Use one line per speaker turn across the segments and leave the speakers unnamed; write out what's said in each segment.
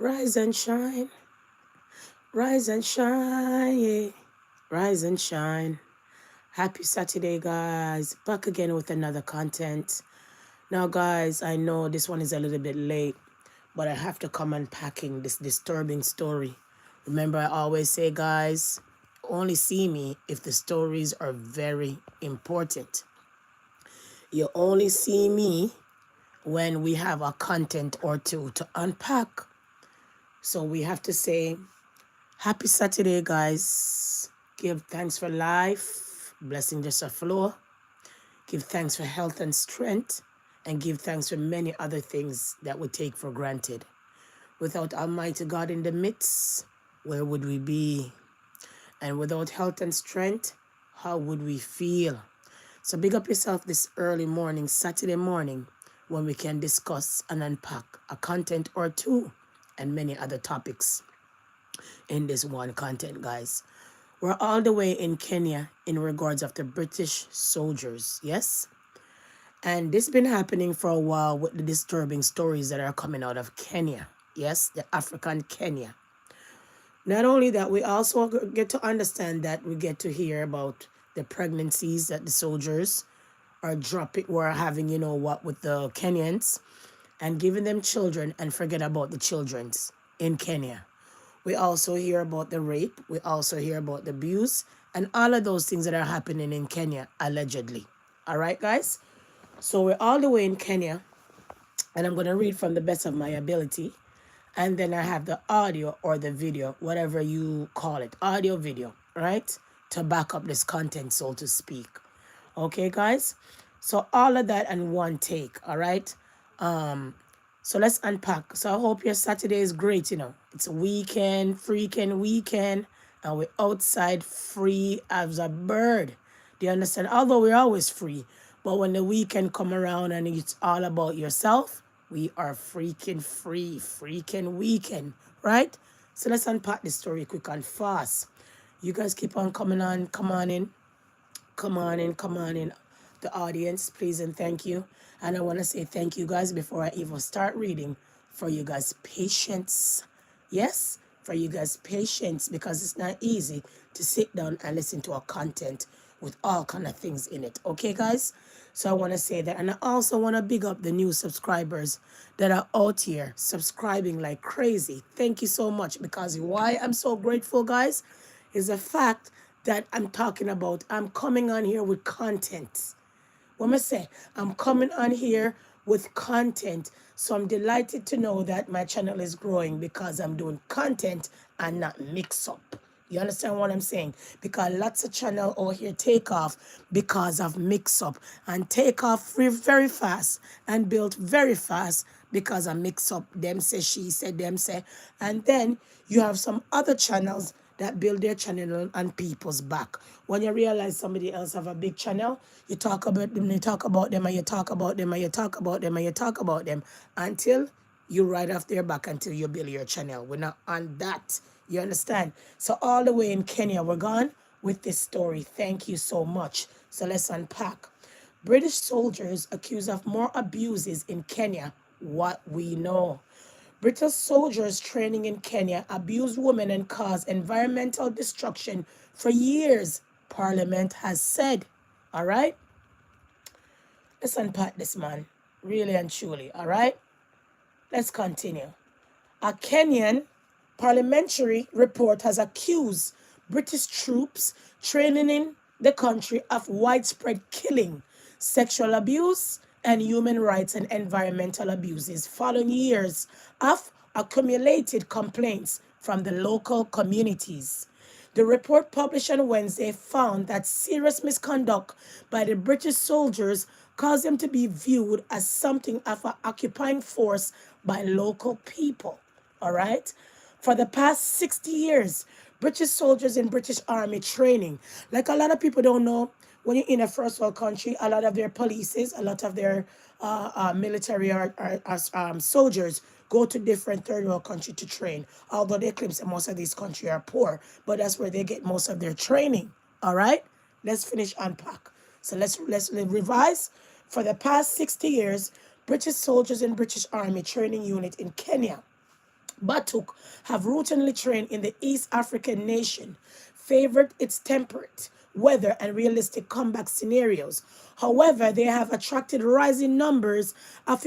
Rise and shine, rise and shine, yeah. Rise and shine. Happy Saturday, guys. Back again with another content. Now, guys, I know this one is a little bit late, but I have to come unpacking this disturbing story. Remember, I always say, guys, only see me if the stories are very important. You only see me when we have a content or two to unpack. So we have to say, happy Saturday, guys. Give thanks for life, blessing just a flow. Give thanks for health and strength, and give thanks for many other things that we take for granted. Without Almighty God in the midst, where would we be? And without health and strength, how would we feel? So big up yourself this early morning, Saturday morning, when we can discuss and unpack a content or two and many other topics in this one content, guys. We're all the way in Kenya in regards of the British soldiers, yes? And this has been happening for a while with the disturbing stories that are coming out of Kenya, yes? The African Kenya. Not only that, we also get to understand that we get to hear about the pregnancies that the soldiers are dropping, were having, you know what, with the Kenyans and giving them children and forget about the children's in Kenya. We also hear about the rape. We also hear about the abuse and all of those things that are happening in Kenya, allegedly. All right, guys? So we're all the way in Kenya, and I'm going to read from the best of my ability. And then I have the audio or the video, whatever you call it, audio, video, right? To back up this content, so to speak. Okay, guys? So all of that in one take, all right? So let's unpack. So I hope your Saturday is great, you know. It's a weekend, freaking weekend, and we're outside free as a bird. Do you understand? Although we're always free, but when the weekend come around and it's all about yourself, we are freaking free, freaking weekend, right? So let's unpack this story quick and fast. You guys keep on coming on, come on in. Come on in, come on in, the audience, please and thank you. And I want to say thank you guys before I even start reading for you guys' patience. Yes, for you guys' patience, because it's not easy to sit down and listen to a content with all kind of things in it. Okay, guys? So I want to say that. And I also want to big up the new subscribers that are out here subscribing like crazy. Thank you so much, because why I'm so grateful, guys, is the fact that I'm talking about. I'm coming on here with content. What I say? I'm coming on here with content. So I'm delighted to know that my channel is growing because I'm doing content and not mix up. You understand what I'm saying? Because lots of channel over here take off because of mix up, and take off very fast and built very fast because of mix up. Them say, she said, them say. And then you have some other channels that build their channel on people's back. When you realize somebody else have a big channel, you talk about them, you talk about them, and you talk about them, and you talk about them, and you talk about them until you ride off their back until you build your channel. We're not on that. You understand? So all the way in Kenya, we're gone with this story. Thank you so much. So let's unpack. British soldiers accused of more abuses in Kenya. What we know. British soldiers training in Kenya abused women and caused environmental destruction for years, Parliament has said. All right? Let's unpack this, man. Really and truly. All right? Let's continue. A Kenyan parliamentary report has accused British troops training in the country of widespread killing, sexual abuse, and human rights and environmental abuses following years of accumulated complaints from the local communities. The report published on Wednesday found that serious misconduct by the British soldiers caused them to be viewed as something of an occupying force by local people. All right? For the past 60 years, British soldiers in British Army training, like a lot of people don't know, when you're in a first world country, a lot of their polices, a lot of their military soldiers go to different third world country to train. Although they claim that most of these countries are poor, but that's where they get most of their training. All right, let's finish unpack. So let's revise. For the past 60 years, British soldiers in British Army training unit in Kenya Batuk have routinely trained in the East African nation, favored its temperate weather and realistic combat scenarios. However, they have attracted rising numbers of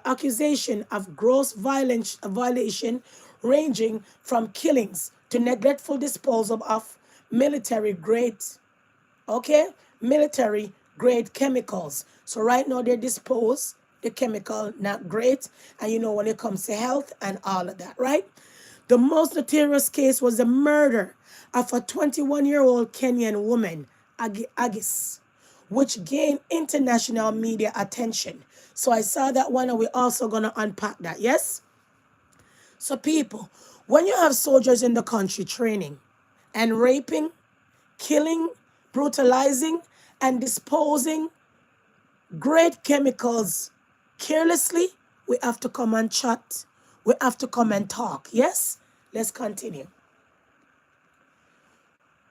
accusation of gross violation, ranging from killings to neglectful disposal of military grade, okay, military grade chemicals. So right now they dispose the chemical not great, and when it comes to health and all of that, right? The most notorious case was the murder of a 21-year-old Kenyan woman, Agis, which gained international media attention. So I saw that one, and we're also going to unpack that, yes? So people, when you have soldiers in the country training and raping, killing, brutalizing, and disposing great chemicals carelessly, we have to come and chat. We have to come and talk. Yes? Let's continue.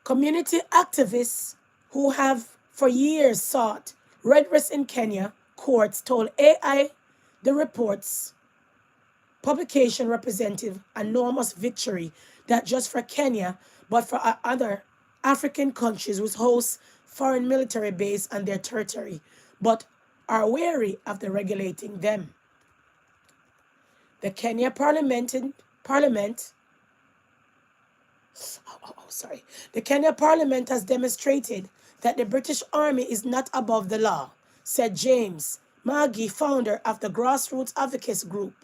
Community activists who have for years sought redress in Kenya courts told AI the report's publication represented an enormous victory, not just for Kenya, but for other African countries which host foreign military base on their territory, but are wary of the regulating them. The Kenya Parliament the Kenya Parliament has demonstrated that the British Army is not above the law, said James Maggie, founder of the grassroots advocacy group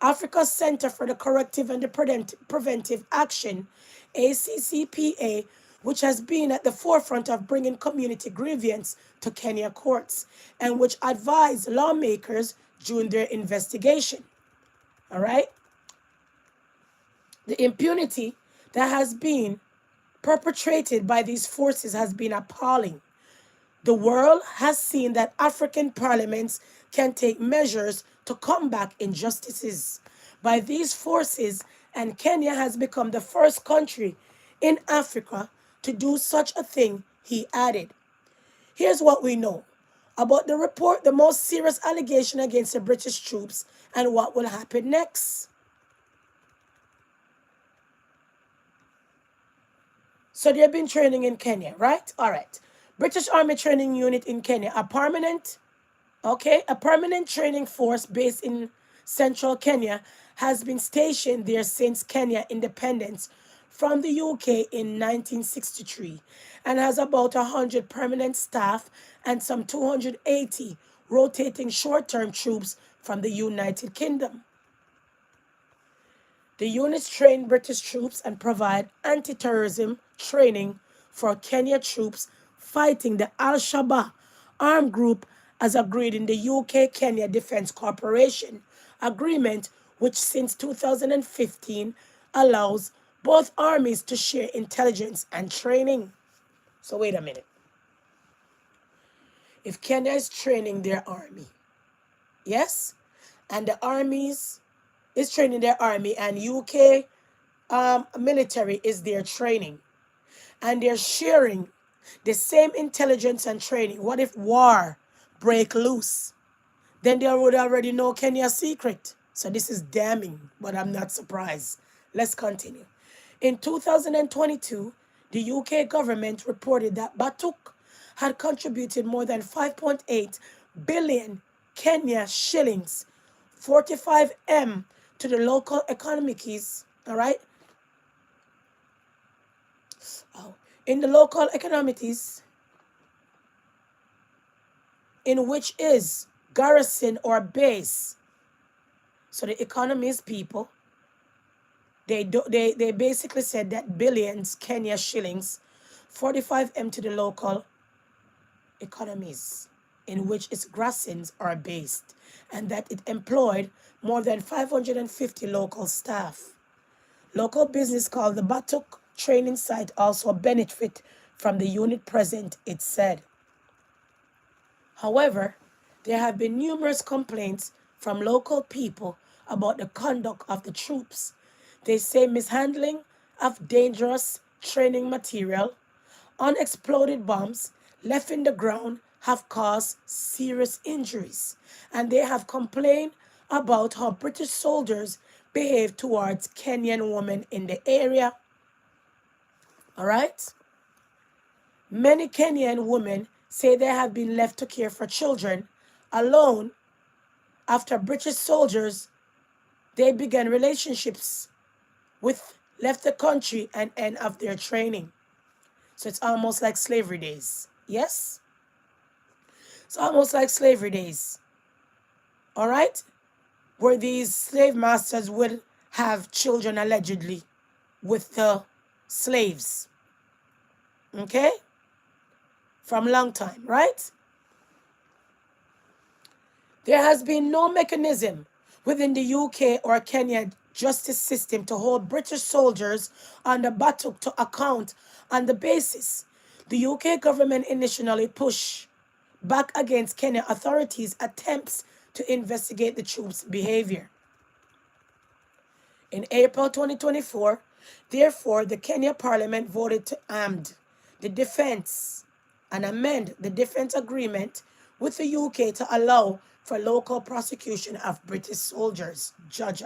Africa's Center for the Corrective and the Preventive Action, ACCPA, which has been at the forefront of bringing community grievance to Kenya courts and which advised lawmakers during their investigation. All right? The impunity that has been perpetrated by these forces has been appalling. The world has seen that African parliaments can take measures to combat injustices by these forces, and Kenya has become the first country in Africa to do such a thing, he added. Here's what we know about the report, the most serious allegation against the British troops, and what will happen next. So they've been training in Kenya, right? All right. British Army Training Unit in Kenya, a permanent training force based in central Kenya, has been stationed there since Kenya independence from the UK in 1963 and has about 100 permanent staff and some 280 rotating short-term troops from the United Kingdom. The units train British troops and provide anti-terrorism training for Kenya troops fighting the Al-Shabaab armed group as agreed in the UK-Kenya Defence Cooperation Agreement, which since 2015 allows both armies to share intelligence and training. So wait a minute. If Kenya is training their army, yes, and the armies is training their army and UK military is their training, and they're sharing the same intelligence and training, what if war break loose? Then they would already know Kenya's secret. So this is damning, but I'm not surprised. Let's continue. In 2022, the UK government reported that Batuk had contributed more than 5.8 billion Kenya shillings, 45M, to the local economies, all right? In the local economies, in which is garrison or base. So the economies people, they basically said that billions Kenya shillings, 45M to the local economies, in which its garrisons are based, and that it employed more than 550 local staff. Local business called the Batuk training site also benefit from the unit present, it said. However, there have been numerous complaints from local people about the conduct of the troops. They say mishandling of dangerous training material, unexploded bombs left in the ground have caused serious injuries, and they have complained about how British soldiers behave towards Kenyan women in the area. All right? Many Kenyan women say they have been left to care for children alone after British soldiers they began relationships with left the country and end of their training. So it's almost like slavery days. Yes? It's almost like slavery days. All right? Where these slave masters would have children allegedly with the slaves. Okay? From long time, right? There has been no mechanism within the UK or Kenya justice system to hold British soldiers on the Batuk to account on the basis. The UK government initially pushed back against Kenya authorities' attempts to investigate the troops' behavior. In April 2024, therefore, the Kenya Parliament voted to amend the defense and amend the defense agreement with the UK to allow for local prosecution of British soldiers. Judge.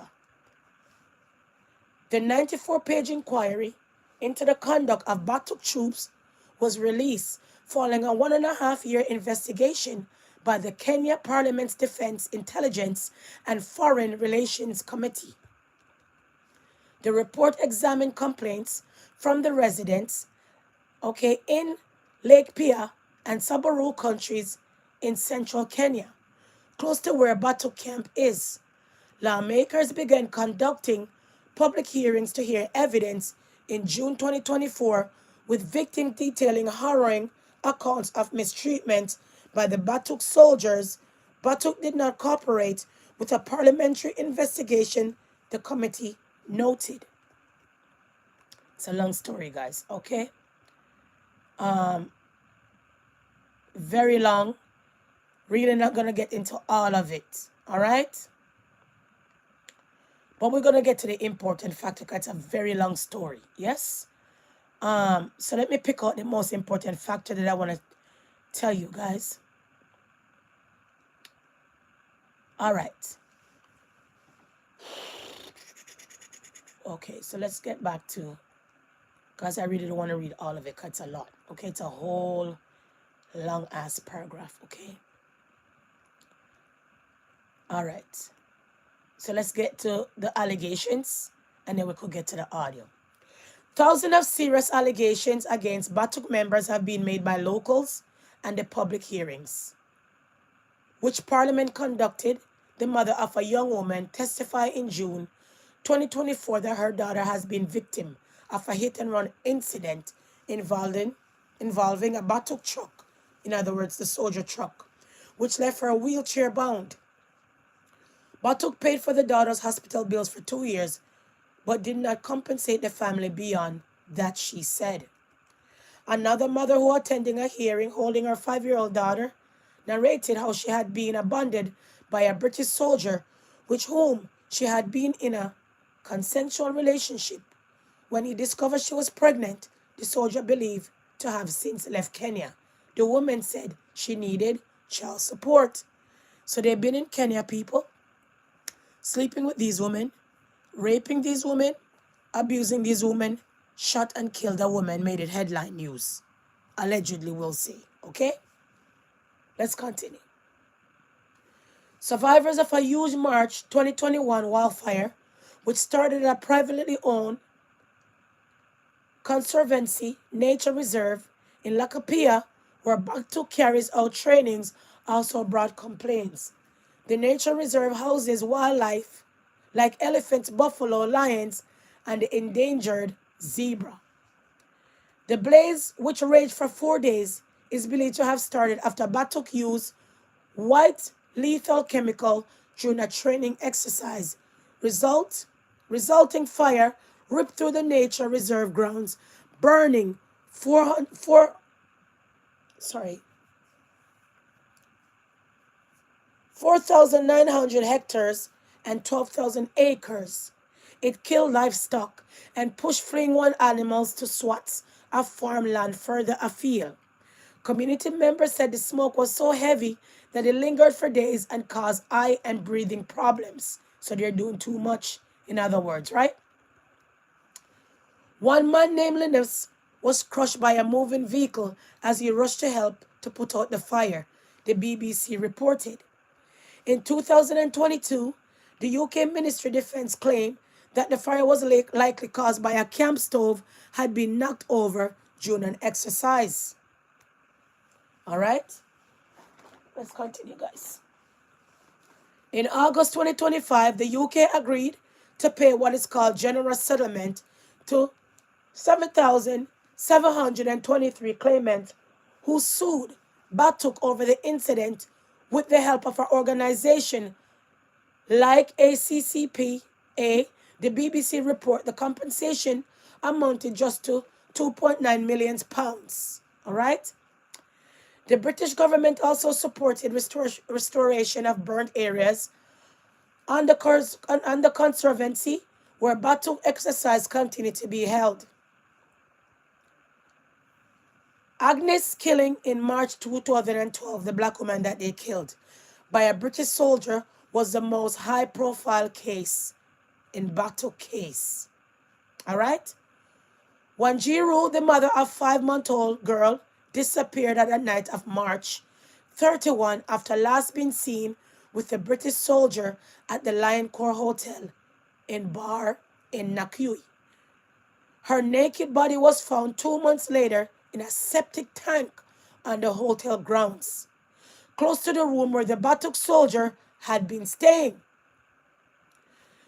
The 94-page inquiry into the conduct of Batuk troops was released following a 1.5-year investigation by the Kenya Parliament's Defense, Intelligence and Foreign Relations Committee. The report examined complaints from the residents, in Lake Pia and Sabaru countries in central Kenya, close to where Batuk camp is. Lawmakers began conducting public hearings to hear evidence in June 2024, with victims detailing harrowing accounts of mistreatment by the Batuk soldiers. Batuk did not cooperate with a parliamentary investigation, the committee noted. It's a long story, guys, okay? Very long. Really not going to get into all of it, all right? But we're going to get to the important factor because it's a very long story, yes? So let me pick out the most important factor that I want to tell you guys. All right. Okay, so let's get back to, because I really don't want to read all of it because it's a lot. Okay, it's a whole long-ass paragraph, okay? All right. So let's get to the allegations, and then we could get to the audio. Thousands of serious allegations against Batuk members have been made by locals and the public hearings, which Parliament conducted. The mother of a young woman testified in June 2024 that her daughter has been victim of a hit-and-run incident involving a Batuk truck, in other words, the soldier truck, which left her wheelchair-bound. Batuk paid for the daughter's hospital bills for 2 years, but did not compensate the family beyond that, she said. Another mother who attended a hearing holding her 5-year-old daughter narrated how she had been abandoned by a British soldier with whom she had been in a consensual relationship. When he discovered she was pregnant, the soldier believed to have since left Kenya. The woman said she needed child support. So they've been in Kenya, people, sleeping with these women, raping these women, abusing these women, shot and killed a woman, made it headline news. Allegedly, we'll say. Okay? Let's continue. Survivors of a huge March 2021 wildfire, which started at a privately owned conservancy nature reserve in Lakapia, where Batuk carries out trainings, also brought complaints. The nature reserve houses wildlife like elephants, buffalo, lions, and the endangered zebra. The blaze, which raged for 4 days, is believed to have started after Batuk used white lethal chemical during a training exercise. Resulting fire ripped through the nature reserve grounds, burning 4,900 hectares and 12,000 acres. It killed livestock and pushed fleeing wild animals to swaths of farmland further afield. Community members said the smoke was so heavy that it lingered for days and caused eye and breathing problems. So they're doing too much. in other words, right? One man named Linus was crushed by a moving vehicle as he rushed to help to put out the fire, the BBC reported. In 2022, the UK Ministry of Defence claimed that the fire was likely caused by a camp stove had been knocked over during an exercise. All right, let's continue, guys. In August 2025, the UK agreed to pay what is called generous settlement to 7,723 claimants who sued Batuk over the incident with the help of an organization like ACCPA. The BBC report the compensation amounted just to £2.9 million. All right? The British government also supported restoration of burnt areas on the conservancy where Batuk exercise continued to be held. Agnes' killing in March 2012, the black woman that they killed by a British soldier, was the most high-profile case in Batuk case. All right? Wanjiru, the mother of a 5-month-old girl, disappeared at the night of March 31 after last being seen with a British soldier at the Lion Core Hotel in Bar in Nakui. Her naked body was found 2 months later in a septic tank on the hotel grounds, close to the room where the Batuk soldier had been staying.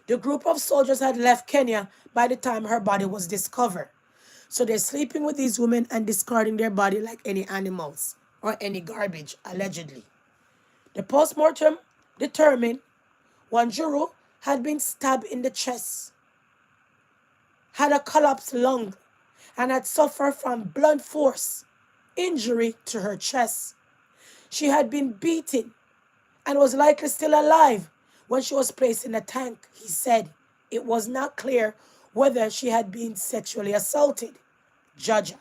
The group of soldiers had left Kenya by the time her body was discovered. So they're sleeping with these women and discarding their body like any animals or any garbage, allegedly. The postmortem determined Wanjiru had been stabbed in the chest, had a collapsed lung, and had suffered from blunt force injury to her chest. She had been beaten and was likely still alive when she was placed in the tank, he said. It was not clear whether she had been sexually assaulted. Jaja.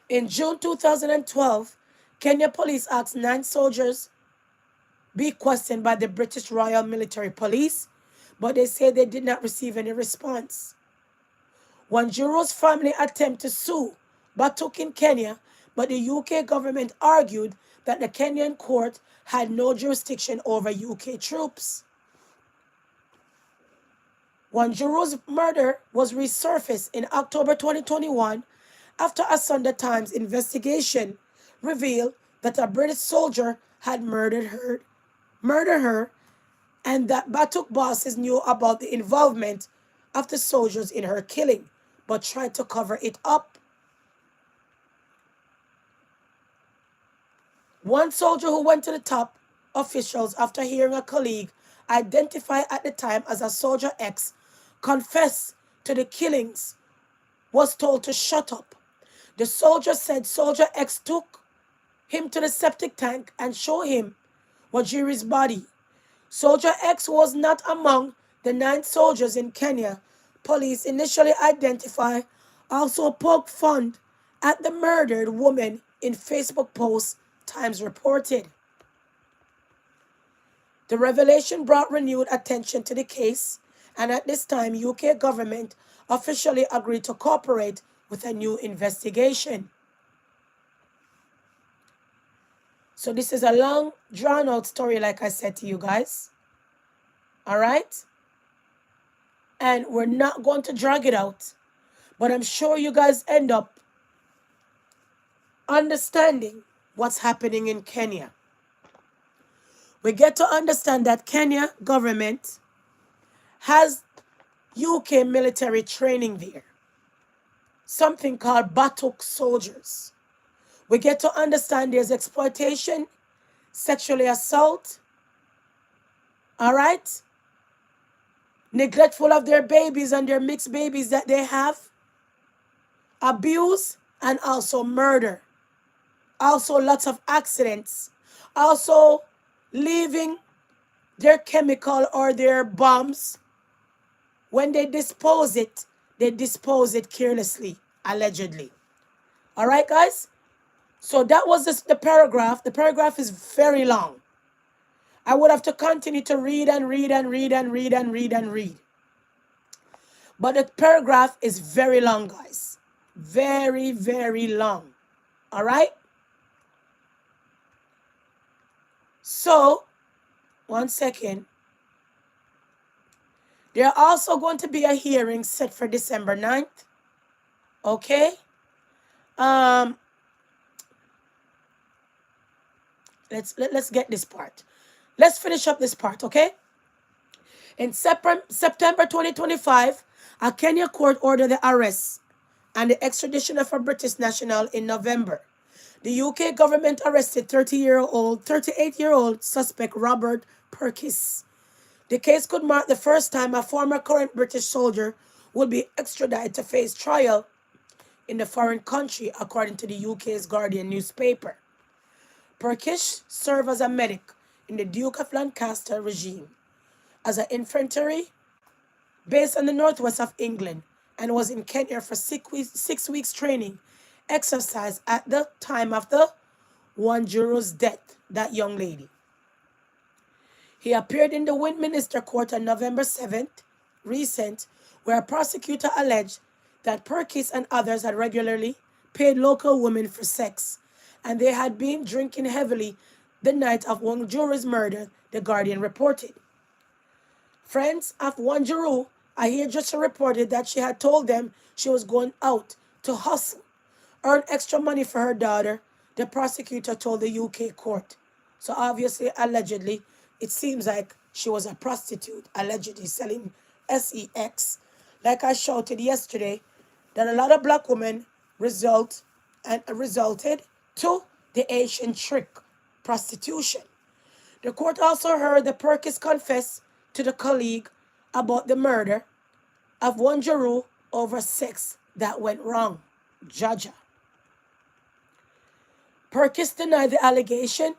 In June 2012, Kenya police asked 9 soldiers be questioned by the British Royal Military Police, but they say they did not receive any response. Wanjiru's family attempted to sue Batuk in Kenya, but the UK government argued that the Kenyan court had no jurisdiction over UK troops. Wanjiru's murder was resurfaced in October 2021 after a Sunday Times investigation revealed that a British soldier had murdered her, and that Batuk bosses knew about the involvement of the soldiers in her killing, but tried to cover it up. One soldier who went to the top officials after hearing a colleague identified at the time as a Soldier X confess to the killings was told to shut up. The soldier said Soldier X took him to the septic tank and showed him Wanjiru's body. Soldier X was not among the 9 soldiers in Kenya. Police initially identified, also poked fun at the murdered woman in Facebook posts, Times reported. The revelation brought renewed attention to the case, and at this time, UK government officially agreed to cooperate with a new investigation. So this is a long, drawn-out story, like I said to you guys. All right? And we're not going to drag it out, but I'm sure you guys end up understanding what's happening in Kenya. We get to understand that Kenya government has UK military training there, something called Batuk soldiers. We get to understand there's exploitation, sexually assault, all right? Neglectful of their babies and their mixed babies that they have, abuse, and also murder. Also lots of accidents. Also leaving their chemical or their bombs. When they dispose it carelessly, allegedly. All right, guys? So that was the paragraph. The paragraph is very long. I would have to continue to read and read and read and read and read and read. But the paragraph is very long, guys. Very, very long. All right? So, one second. There are also going to be a hearing set for December 9th. Okay? Let's get this part. Let's finish up this part, okay? In September 2025, a Kenya court ordered the arrest and the extradition of a British national in November. The UK government arrested 38-year-old suspect Robert Purkis. The case could mark the first time a former current British soldier will be extradited to face trial in the foreign country, according to the UK's Guardian newspaper. Purkis served as a medic in the Duke of Lancaster regime as an infantry based on the northwest of England and was in Kenya for 6 weeks training exercise at the time of the Wanjiru's death, that young lady. He appeared in the Westminster Court on November 7th, recent, where a prosecutor alleged that Purkis and others had regularly paid local women for sex, and they had been drinking heavily the night of Wanjiru's murder, the Guardian reported. Friends of Wanjiru, I hear just reported that she had told them she was going out to hustle, earn extra money for her daughter, the prosecutor told the UK court. So obviously, allegedly, it seems like she was a prostitute, allegedly selling sex. Like I shouted yesterday, that a lot of black women resulted to the Asian trick, prostitution. The court also heard the Purkis confess to the colleague about the murder of Wanjiru over sex that went wrong. Jaja. Purkis denied the allegation.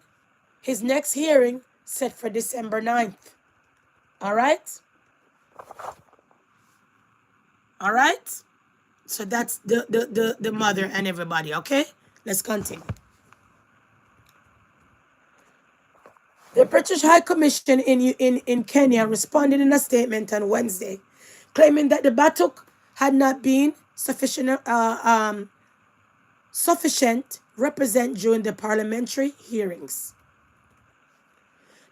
His next hearing set for December 9th. All right? All right? So that's the mother and everybody, okay? Let's continue. The British High Commission in Kenya responded in a statement on Wednesday, claiming that the Batuk had not been sufficient represent during the parliamentary hearings.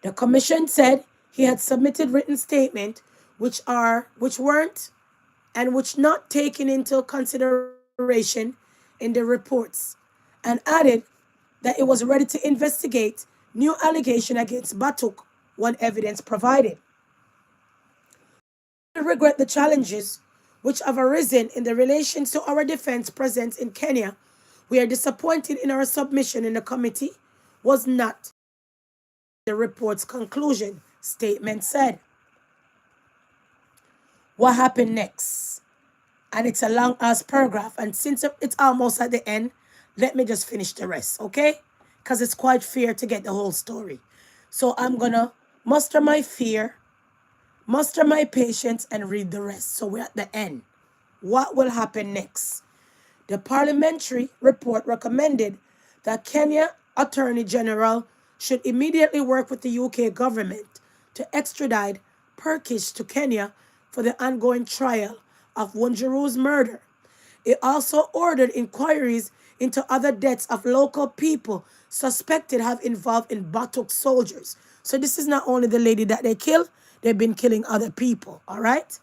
The commission said he had submitted written statements which weren't and which not taken into consideration in the reports, and added that it was ready to investigate new allegation against Batuk when evidence provided. We regret the challenges which have arisen in the relations to our defense presence in Kenya. We are disappointed in our submission in the committee was not the report's conclusion, statement said. What happened next? And it's a long ass paragraph, and since it's almost at the end, let me just finish the rest, okay? Because it's quite fair to get the whole story. So I'm gonna muster my fear, muster my patience, and read the rest. So we're at the end. What will happen next? The parliamentary report recommended that Kenya Attorney General should immediately work with the UK government to extradite Purkis to Kenya for the ongoing trial of Wanjiru's murder. It also ordered inquiries into other deaths of local people suspected have involved in Batuk soldiers. So this is not only the lady that they killed, they've been killing other people, all right?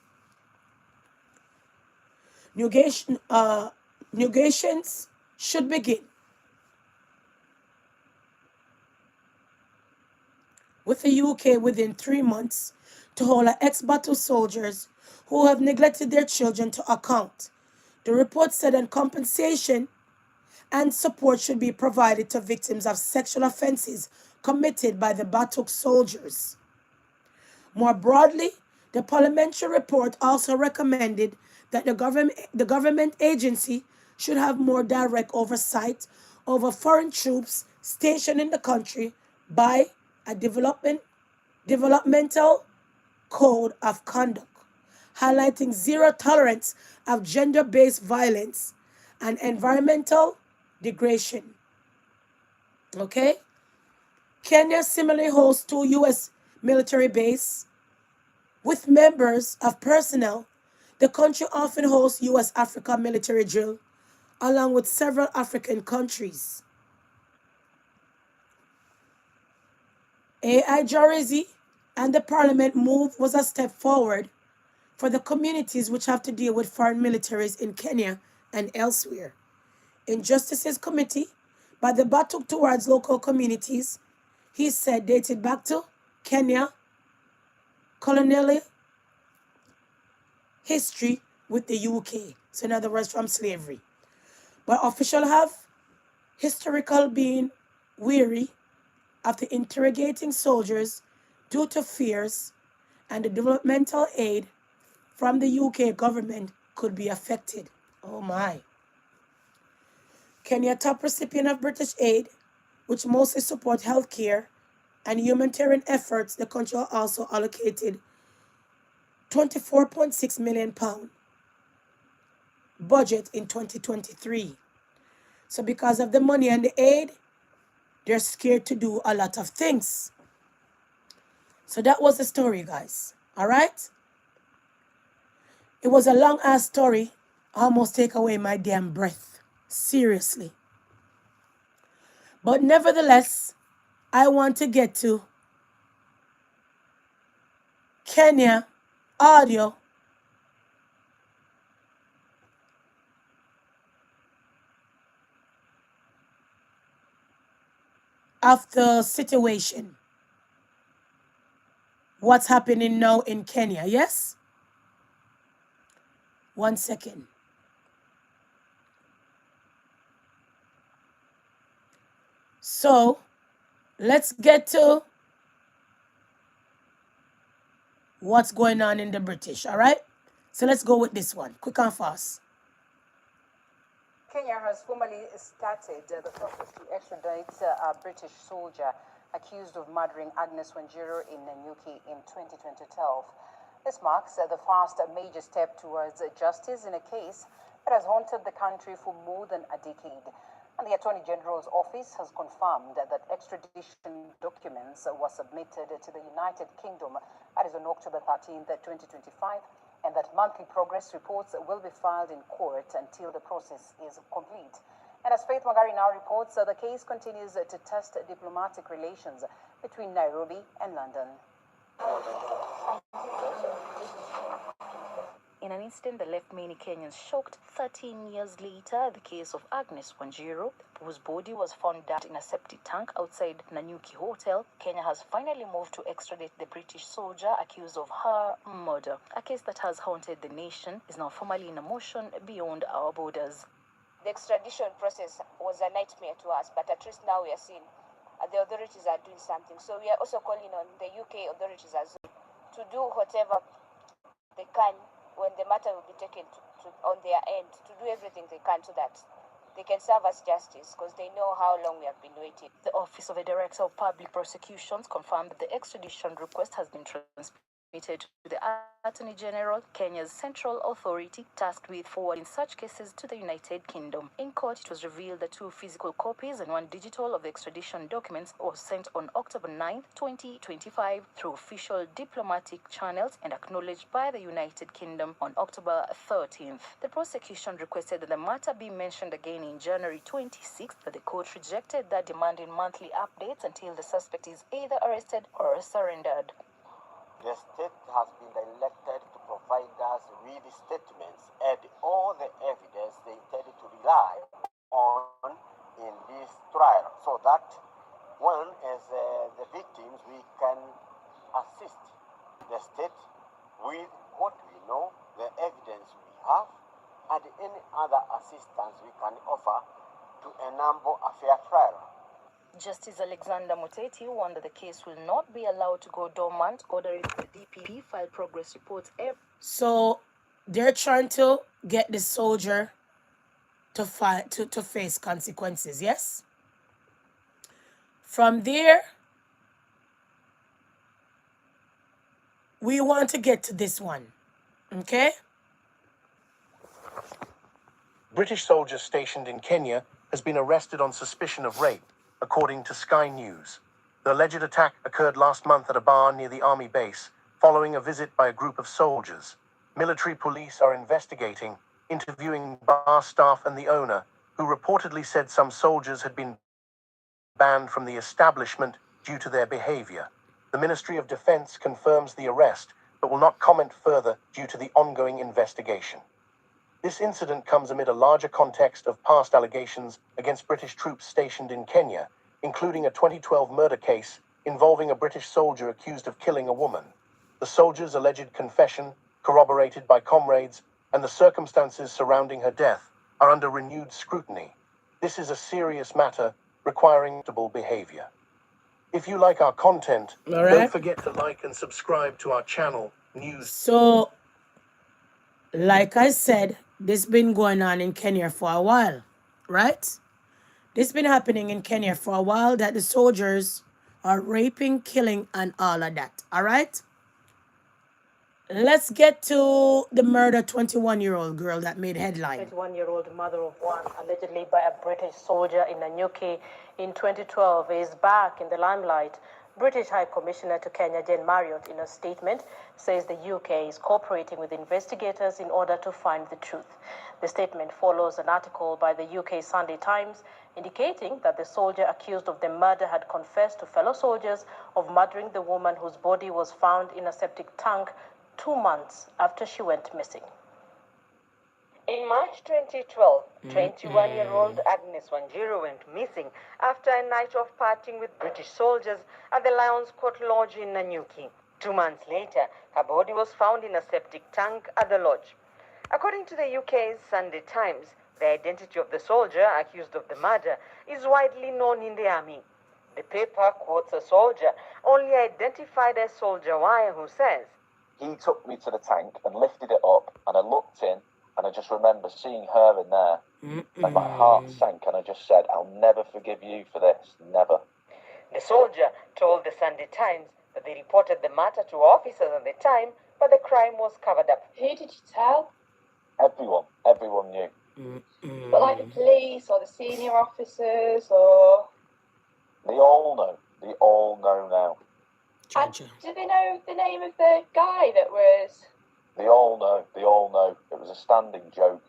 Negotiations should begin with the UK within 3 months to hold ex-Batu soldiers who have neglected their children to account. The report said that compensation and support should be provided to victims of sexual offenses committed by the Batuk soldiers. More broadly, the parliamentary report also recommended that the government agency should have more direct oversight over foreign troops stationed in the country by a developmental code of conduct, highlighting zero tolerance of gender-based violence and environmental degradation. Okay? Kenya similarly hosts 2 U.S. military bases with members of personnel. The country often hosts U.S. Africa military drill, along with several African countries. AI Jarizi and the parliament move was a step forward for the communities which have to deal with foreign militaries in Kenya and elsewhere. Injustices Committee, by the battle towards local communities, he said dated back to Kenya colonial history with the UK. So in other words, from slavery. But officials have historical being weary after interrogating soldiers due to fears and the developmental aid from the UK government could be affected. Oh my. Kenya, top recipient of British aid, which mostly support healthcare and humanitarian efforts, the country also allocated £24.6 million budget in 2023. So because of the money and the aid, they're scared to do a lot of things. So that was the story, guys. All right? It was a long ass story. Almost take away my damn breath. Seriously. But nevertheless, I want to get to Kenya audio of the situation. What's happening now in Kenya, yes? 1 second. So, let's get to what's going on in the British, all right? So let's go with this one, quick and fast.
Kenya has formally started the process to extradite a British soldier accused of murdering Agnes Wanjiru in Nanyuki in 2012. This marks the first major step towards justice in a case that has haunted the country for more than a decade. And the Attorney General's office has confirmed that extradition documents were submitted to the United Kingdom, that is on October 13th, 2025, and that monthly progress reports will be filed in court until the process is complete. And as Faith Magari now reports, the case continues to test diplomatic relations between Nairobi and London. In an incident that left many Kenyans shocked, 13 years later, the case of Agnes Wanjiru, whose body was found dead in a septic tank outside Nanyuki Hotel, Kenya has finally moved to extradite the British soldier accused of her murder. A case that has haunted the nation is now formally in motion beyond our borders.
The extradition process was a nightmare to us, but at least now we are seeing the authorities are doing something. So we are also calling on the UK authorities as well to do whatever they can when the matter will be taken on their end, to do everything they can so that they can serve us justice, because they know how long we have been waiting.
The Office of the Director of Public Prosecutions confirmed that the extradition request has been transmitted to the Attorney General, Kenya's central authority tasked with forwarding such cases to the United Kingdom. In court, it was revealed that 2 physical copies and 1 digital of the extradition documents were sent on October 9, 2025 through official diplomatic channels and acknowledged by the United Kingdom on October 13th. The prosecution requested that the matter be mentioned again in January 26th, but the court rejected that, demanding monthly updates until the suspect is either arrested or surrendered.
The state has been elected to provide us with statements and all the evidence they intended to rely on in this trial, so that one, as the victims, we can assist the state with what we know, the evidence we have, and any other assistance we can offer to enable a fair trial.
Justice Alexander Muteti warned that the case will not be allowed to go dormant, ordering the DPP file progress reports.
So they're trying to get the soldier to fight to face consequences, yes? From there, we want to get to this one, okay?
British soldier stationed in Kenya has been arrested on suspicion of rape, according to Sky News. The alleged attack occurred last month at a bar near the army base, following a visit by a group of soldiers. Military police are investigating, interviewing bar staff and the owner, who reportedly said some soldiers had been banned from the establishment due to their behavior. The Ministry of Defense confirms the arrest, but will not comment further due to the ongoing investigation. This incident comes amid a larger context of past allegations against British troops stationed in Kenya, including a 2012 murder case involving a British soldier accused of killing a woman. The soldier's alleged confession, corroborated by comrades, and the circumstances surrounding her death are under renewed scrutiny. This is a serious matter requiring acceptable behavior. If you like our content, don't forget to like and subscribe to our channel, News.
So, like I said, this been going on in Kenya for a while, right? This been happening in Kenya for a while, that the soldiers are raping, killing, and all of that, all right? Let's get to the murder 21-year-old girl that made headline.
21-year-old mother of one, allegedly by a British soldier in Nanyuki in 2012, is back in the limelight. British High Commissioner to Kenya, Jane Marriott, in a statement, says the UK is cooperating with investigators in order to find the truth. The statement follows an article by the UK Sunday Times indicating that the soldier accused of the murder had confessed to fellow soldiers of murdering the woman whose body was found in a septic tank 2 months after she went missing. In March 2012, 21-year-old Agnes Wanjiru went missing after a night of partying with British soldiers at the Lions Court Lodge in Nanyuki. 2 months later, her body was found in a septic tank at the lodge. According to the UK's Sunday Times, the identity of the soldier accused of the murder is widely known in the army. The paper quotes a soldier, only identified as Soldier Y, who says,
"He took me to the tank and lifted it up, and I looked in, and I just remember seeing her in there, and my heart sank, and I just said, I'll never forgive you for this, never."
The soldier told the Sunday Times that they reported the matter to officers at the time, but the crime was covered up.
Who did you tell?
Everyone knew.
But like the police or the senior officers or...
They all know now.
And do they know the name of the guy that was...
They all know. It was a standing joke.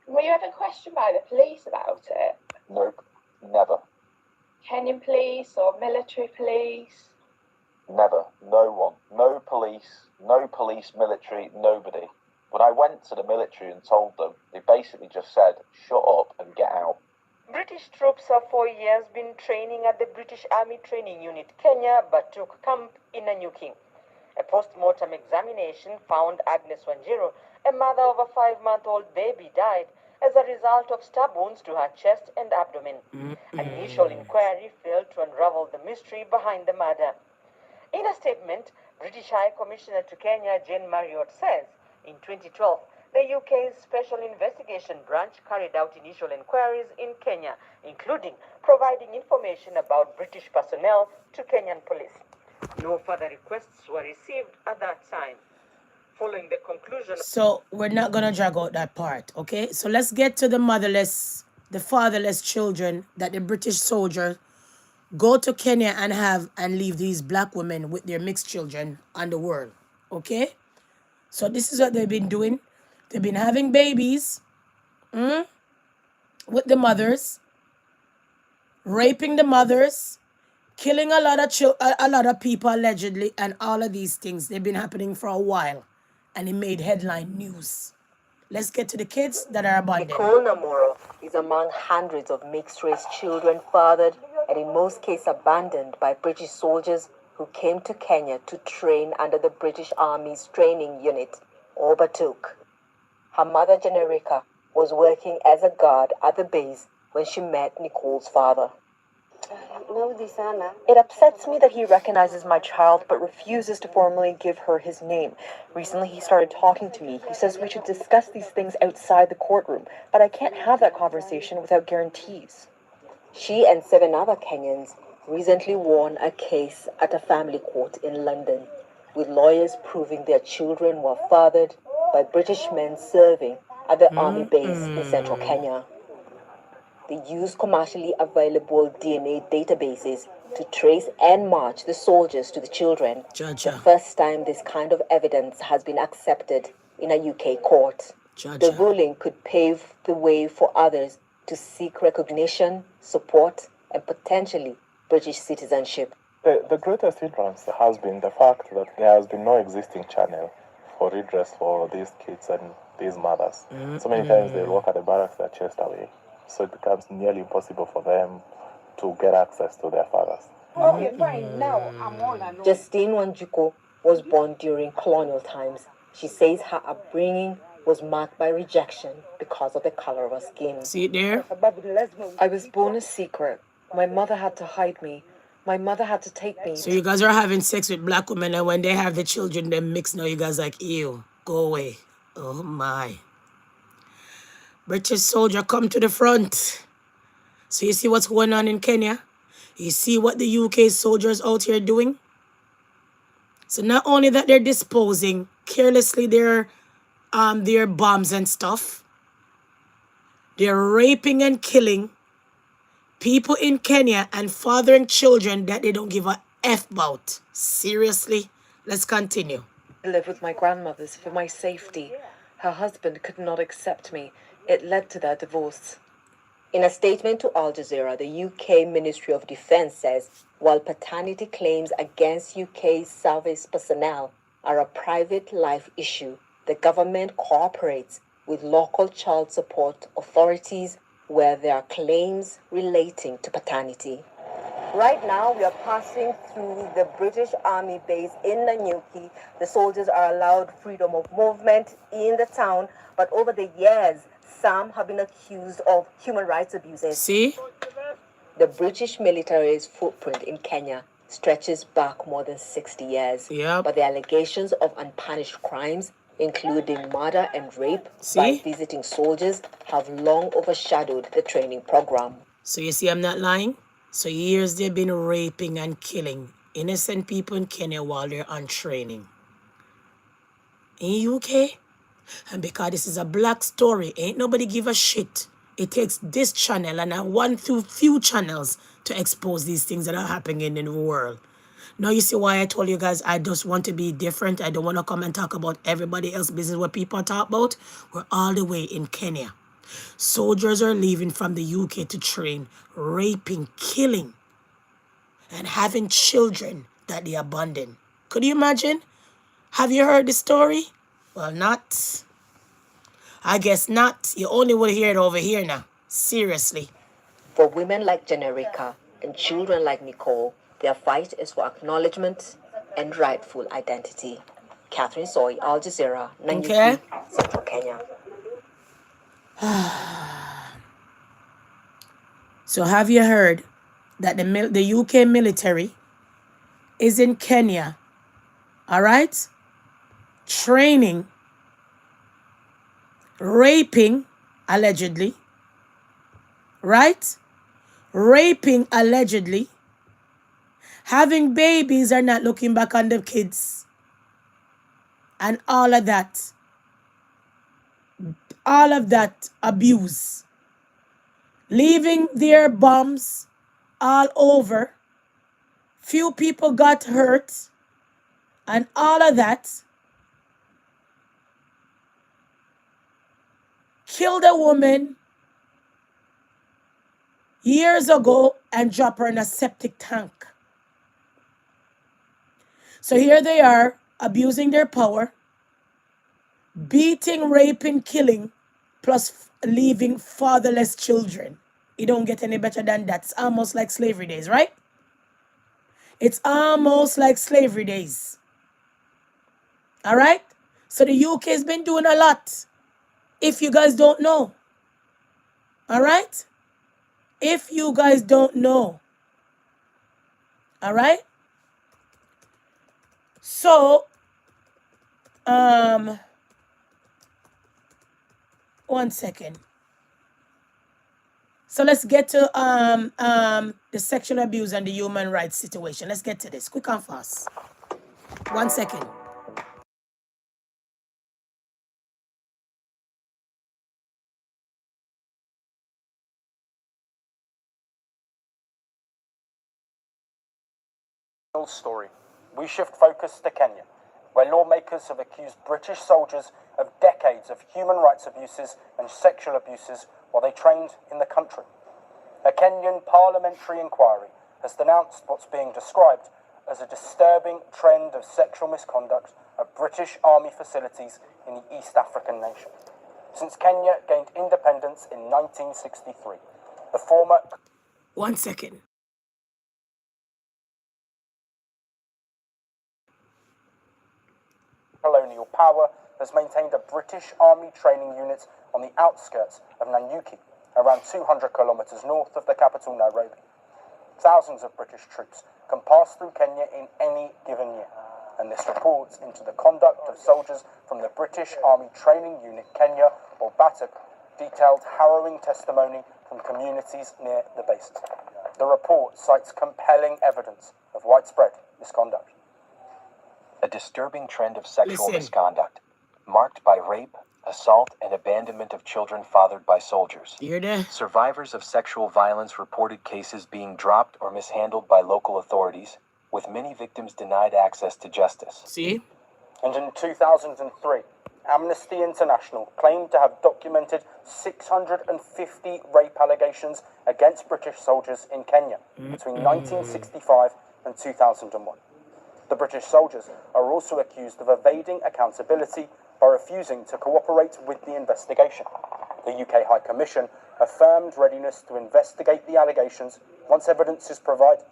Were you ever questioned by the police about it?
Nope, never.
Kenyan police or military police?
Never, no one. No police, military, nobody. When I went to the military and told them, they basically just said, shut up and get out.
British troops have for years been training at the British Army Training Unit Kenya, but took camp in Nanyuki. A post-mortem examination found Agnes Wanjiru, a mother of a 5-month-old baby, died as a result of stab wounds to her chest and abdomen. An initial inquiry failed to unravel the mystery behind the murder. In a statement, British High Commissioner to Kenya, Jane Marriott, says, in 2012, the UK's Special Investigation Branch carried out initial inquiries in Kenya, including providing information about British personnel to Kenyan police. No further requests were received at that time. Following the conclusion...
So we're not going to drag out that part, okay? So let's get to the fatherless children that the British soldiers go to Kenya and have and leave these black women with their mixed children on the world, okay? So this is what they've been doing. They've been having babies with the mothers, raping the mothers, killing a lot of people allegedly, and all of these things. They've been happening for a while, and it made headline news. Let's get to the kids that are abandoned.
Nicole Namoro is among hundreds of mixed-race children fathered and in most cases abandoned by British soldiers who came to Kenya to train under the British Army's training unit, Obatuk. Her mother, Generica, was working as a guard at the base when she met Nicole's father.
It upsets me that he recognizes my child but refuses to formally give her his name. Recently he started talking to me. He says we should discuss these things outside the courtroom, but I can't have that conversation without guarantees.
She and 7 other Kenyans recently won a case at a family court in London, with lawyers proving their children were fathered by British men serving at the army base in central Kenya.
They use commercially available DNA databases to trace and match the soldiers to the children. The first time this kind of evidence has been accepted in a UK court. The ruling could pave the way for others to seek recognition, support, and potentially British citizenship.
The greatest hindrance has been the fact that there has been no existing channel for redress for these kids and these mothers. So many times they walk at the barracks, they're chased away. So it becomes nearly impossible for them to get access to their fathers.
Okay, fine. Now I'm all alone.
Justine Wanjuko was born during colonial times. She says her upbringing was marked by rejection because of the color of her skin.
See it there?
I was born a secret. My mother had to hide me. My mother had to take me.
So you guys are having sex with black women, and when they have the children, they mix. Now you guys like, ew, go away. Oh my. British soldier, come to the front. So you see what's going on in Kenya? You see what the UK soldiers out here doing? So not only that they're disposing carelessly their bombs and stuff, they're raping and killing people in Kenya and fathering children that they don't give a F about. Seriously? Let's continue.
I live with my grandmothers for my safety. Her husband could not accept me. It led to their divorce. In a statement to Al Jazeera, the UK Ministry of Defence says, while paternity claims against UK service personnel are a private life issue, the government cooperates with local child support authorities where there are claims relating to paternity. Right now, we are passing through the British Army base in Nanyuki. The soldiers are allowed freedom of movement in the town, but over the years, some have been accused of human rights abuses.
See?
The British military's footprint in Kenya stretches back more than 60 years.
Yep.
But the allegations of unpunished crimes, including murder and rape by visiting soldiers, have long overshadowed the training program.
So you see, I'm not lying. So years they've been raping and killing innocent people in Kenya while they're on training. In UK, and because this is a black story, ain't nobody give a shit. It takes this channel and one through few channels to expose these things that are happening in the world. Now you see why I told you guys I just want to be different. I don't want to come and talk about everybody else's business, what people talk about. We're all the way in Kenya. Soldiers are leaving from the UK to train, raping, killing, and having children that they abandon. Could you imagine? Have you heard the story? Well, not. I guess not. You only will hear it over here now. Seriously.
For women like Generica and children like Nicole, their fight is for acknowledgement and rightful identity. Catherine Soy, Al Jazeera, Nanyuki, Central Kenya.
So have you heard that the UK military is in Kenya, all right? Training, raping, allegedly, right? Raping, allegedly. Having babies are not looking back on the kids. And all of that. All of that abuse. Leaving their bombs all over. Few people got hurt. And all of that. Killed a woman years ago and dropped her in a septic tank. So here they are, abusing their power, beating, raping, killing, plus leaving fatherless children. You don't get any better than that. It's almost like slavery days, right? It's almost like slavery days. All right? So the UK has been doing a lot. If you guys don't know. All right? If you guys don't know. All right? So, one second. So let's get to the sexual abuse and the human rights situation. Let's get to this quick and fast. 1 second.
story, we shift focus to Kenya, where lawmakers have accused British soldiers of decades of human rights abuses and sexual abuses while they trained in the country. A Kenyan parliamentary inquiry has denounced what's being described as a disturbing trend of sexual misconduct at British Army facilities in the East African nation. Since Kenya gained independence in 1963, the former...
1 second.
colonial power has maintained a British Army training unit on the outskirts of Nanyuki, around 200 kilometres north of the capital Nairobi. Thousands of British troops can pass through Kenya in any given year, and this reports into the conduct of soldiers from the British Army Training Unit Kenya, or BATUK, detailed harrowing testimony from communities near the bases. The report cites compelling evidence of widespread misconduct.
A disturbing trend of sexual misconduct, marked by rape, assault, and abandonment of children fathered by soldiers. Survivors of sexual violence reported cases being dropped or mishandled by local authorities, with many victims denied access to justice.
See?
And in 2003, Amnesty International claimed to have documented 650 rape allegations against British soldiers in Kenya between 1965 and 2001. The British soldiers are also accused of evading accountability by refusing to cooperate with the investigation. The UK High Commission affirmed readiness to investigate the allegations once evidence is provided.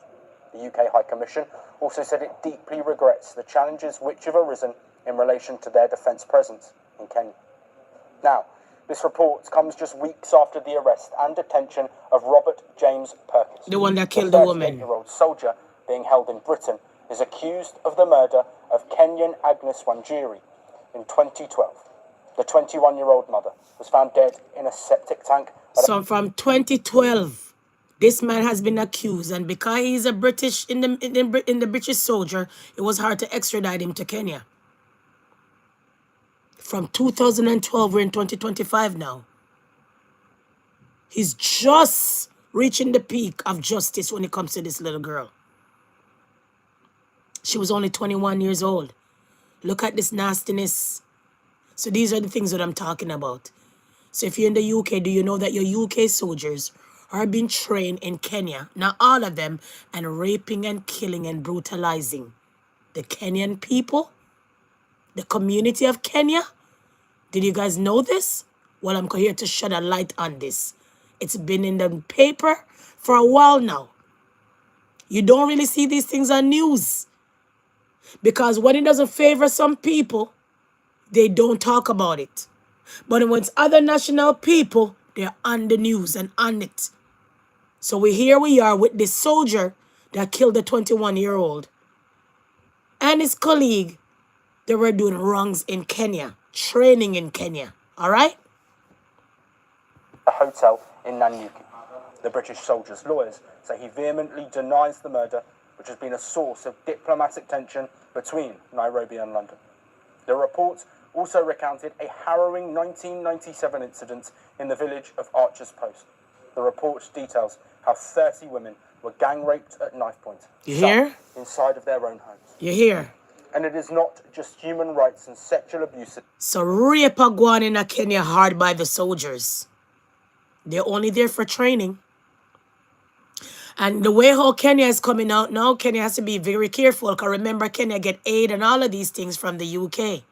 The UK High Commission also said it deeply regrets the challenges which have arisen in relation to their defence presence in Kenya. Now, this report comes just weeks after the arrest and detention of Robert James Perkins.
The one that killed the woman.
The 38-year-old soldier being held in Britain is accused of the murder of Kenyan Agnes Wanjiri in 2012. The 21-year-old mother was found dead in a septic tank.
So from 2012, this man has been accused, and because he's a British in the British soldier, it was hard to extradite him to Kenya. From 2012, we're in 2025 now. He's just reaching the peak of justice when it comes to this little girl. She was only 21 years old. Look at this nastiness. So these are the things that I'm talking about. So if you're in the UK, do you know that your UK soldiers are being trained in Kenya, not all of them, and raping and killing and brutalizing the Kenyan people, the community of Kenya? Did you guys know this? Well, I'm here to shed a light on this. It's been in the paper for a while now. You don't really see these things on news. Because when it doesn't favor some people, they don't talk about it. But when it's other national people, they're on the news and on it. So here we are with this soldier that killed the 21-year-old and his colleague. They were doing wrongs in Kenya, training in Kenya. All right?
A hotel in Nanyuki. The British soldier's lawyers say he vehemently denies the murder, which has been a source of diplomatic tension between Nairobi and London. The report also recounted a harrowing 1997 incident in the village of Archer's Post. The report details how 30 women were gang raped at knife point.
You hear?
Inside of their own homes.
You hear?
And it is not just human rights and sexual abuse.
So rape are going in Kenya hard by the soldiers. They're only there for training. And the way how Kenya is coming out now, Kenya has to be very careful. Because remember, Kenya get aid and all of these things from the UK.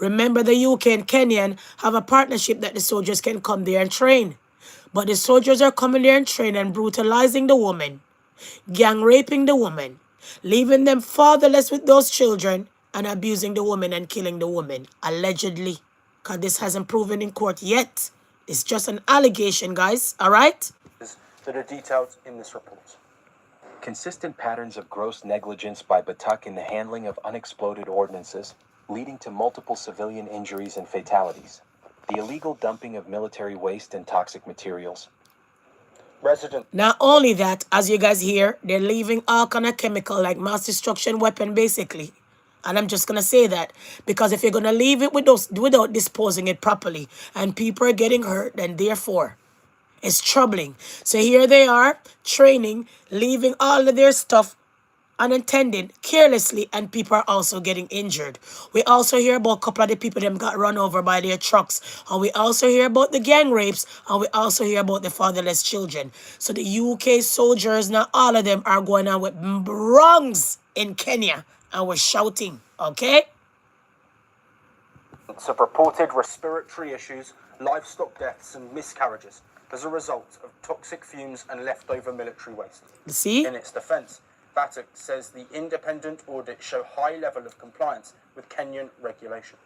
Remember, the UK and Kenyan have a partnership that the soldiers can come there and train. But the soldiers are coming there and training and brutalizing the woman, gang raping the woman, leaving them fatherless with those children, and abusing the woman and killing the woman, allegedly. Because this hasn't proven in court yet. It's just an allegation, guys. All right?
That are detailed in this report.
Consistent patterns of gross negligence by BATUK in the handling of unexploded ordnances, leading to multiple civilian injuries and fatalities. The illegal dumping of military waste and toxic materials.
Not only that, as you guys hear, they're leaving all kind of chemical like mass destruction weapon, basically. And I'm just going to say that because if you're going to leave it without disposing it properly and people are getting hurt, then therefore, it's troubling. So here they are, training, leaving all of their stuff unattended, carelessly, and people are also getting injured. We also hear about a couple of the people them got run over by their trucks, and we also hear about the gang rapes, and we also hear about the fatherless children. So the UK soldiers, now all of them are going on with wrongs in Kenya, and we're shouting, okay?
Of reported respiratory issues, livestock deaths, and miscarriages as a result of toxic fumes and leftover military waste.
See?
In its defense, Vatic says the independent audits show high level of compliance with Kenyan regulation.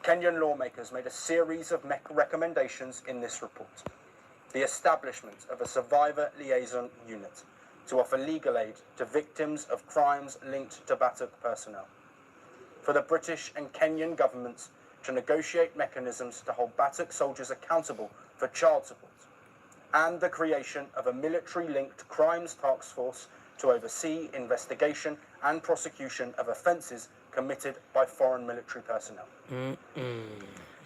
Kenyan lawmakers made a series of recommendations in this report. The establishment of a survivor liaison unit to offer legal aid to victims of crimes linked to Vatic personnel. For the British and Kenyan governments to negotiate mechanisms to hold Vatic soldiers accountable for child support, and the creation of a military-linked crimes task force to oversee investigation and prosecution of offences committed by foreign military personnel.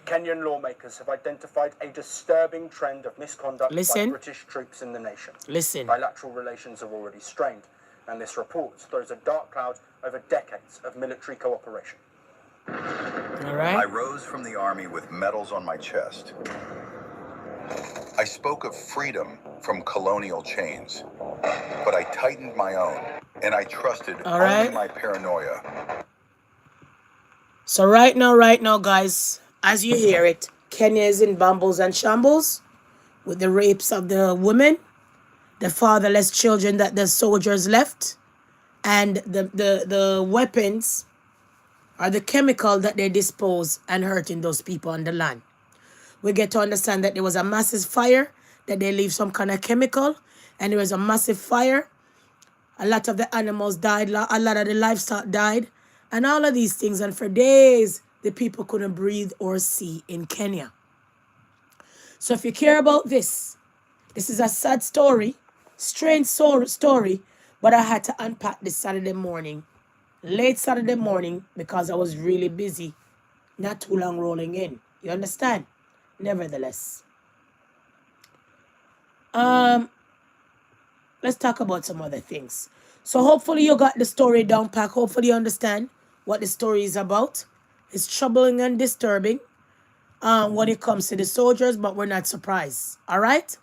Kenyan lawmakers have identified a disturbing trend of misconduct by British troops in the nation. Bilateral relations are already strained, and this report throws a dark cloud over decades of military cooperation.
All right.
I rose from the army with medals on my chest. I spoke of freedom from colonial chains, but I tightened my own, and I trusted only my paranoia.
So right now, guys, as you hear it, Kenya is in bumbles and shambles with the rapes of the women, the fatherless children that the soldiers left, and the weapons or the chemical that they dispose and hurting those people on the land. We get to understand that there was a massive fire, that they leave some kind of chemical, and there was a massive fire. A lot of the animals died, a lot of the livestock died, and all of these things. And for days, the people couldn't breathe or see in Kenya. So if you care about this is a sad story, strange story, but I had to unpack this Saturday morning, late Saturday morning, because I was really busy, not too long rolling in. You understand? Nevertheless. Let's talk about some other things. So hopefully you got the story down pat. Hopefully you understand what the story is about. It's troubling and disturbing when it comes to the soldiers, but we're not surprised. All right?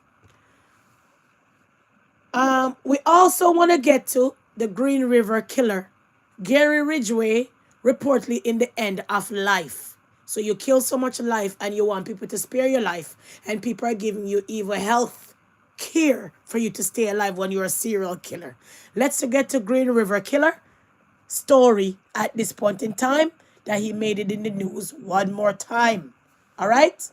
We also want to get to the Green River killer, Gary Ridgway, reportedly in the end of life. So you kill so much life and you want people to spare your life, and people are giving you evil health care for you to stay alive when you're a serial killer. Let's get to Green River killer story at this point in time, that he made it in the news one more time. All right?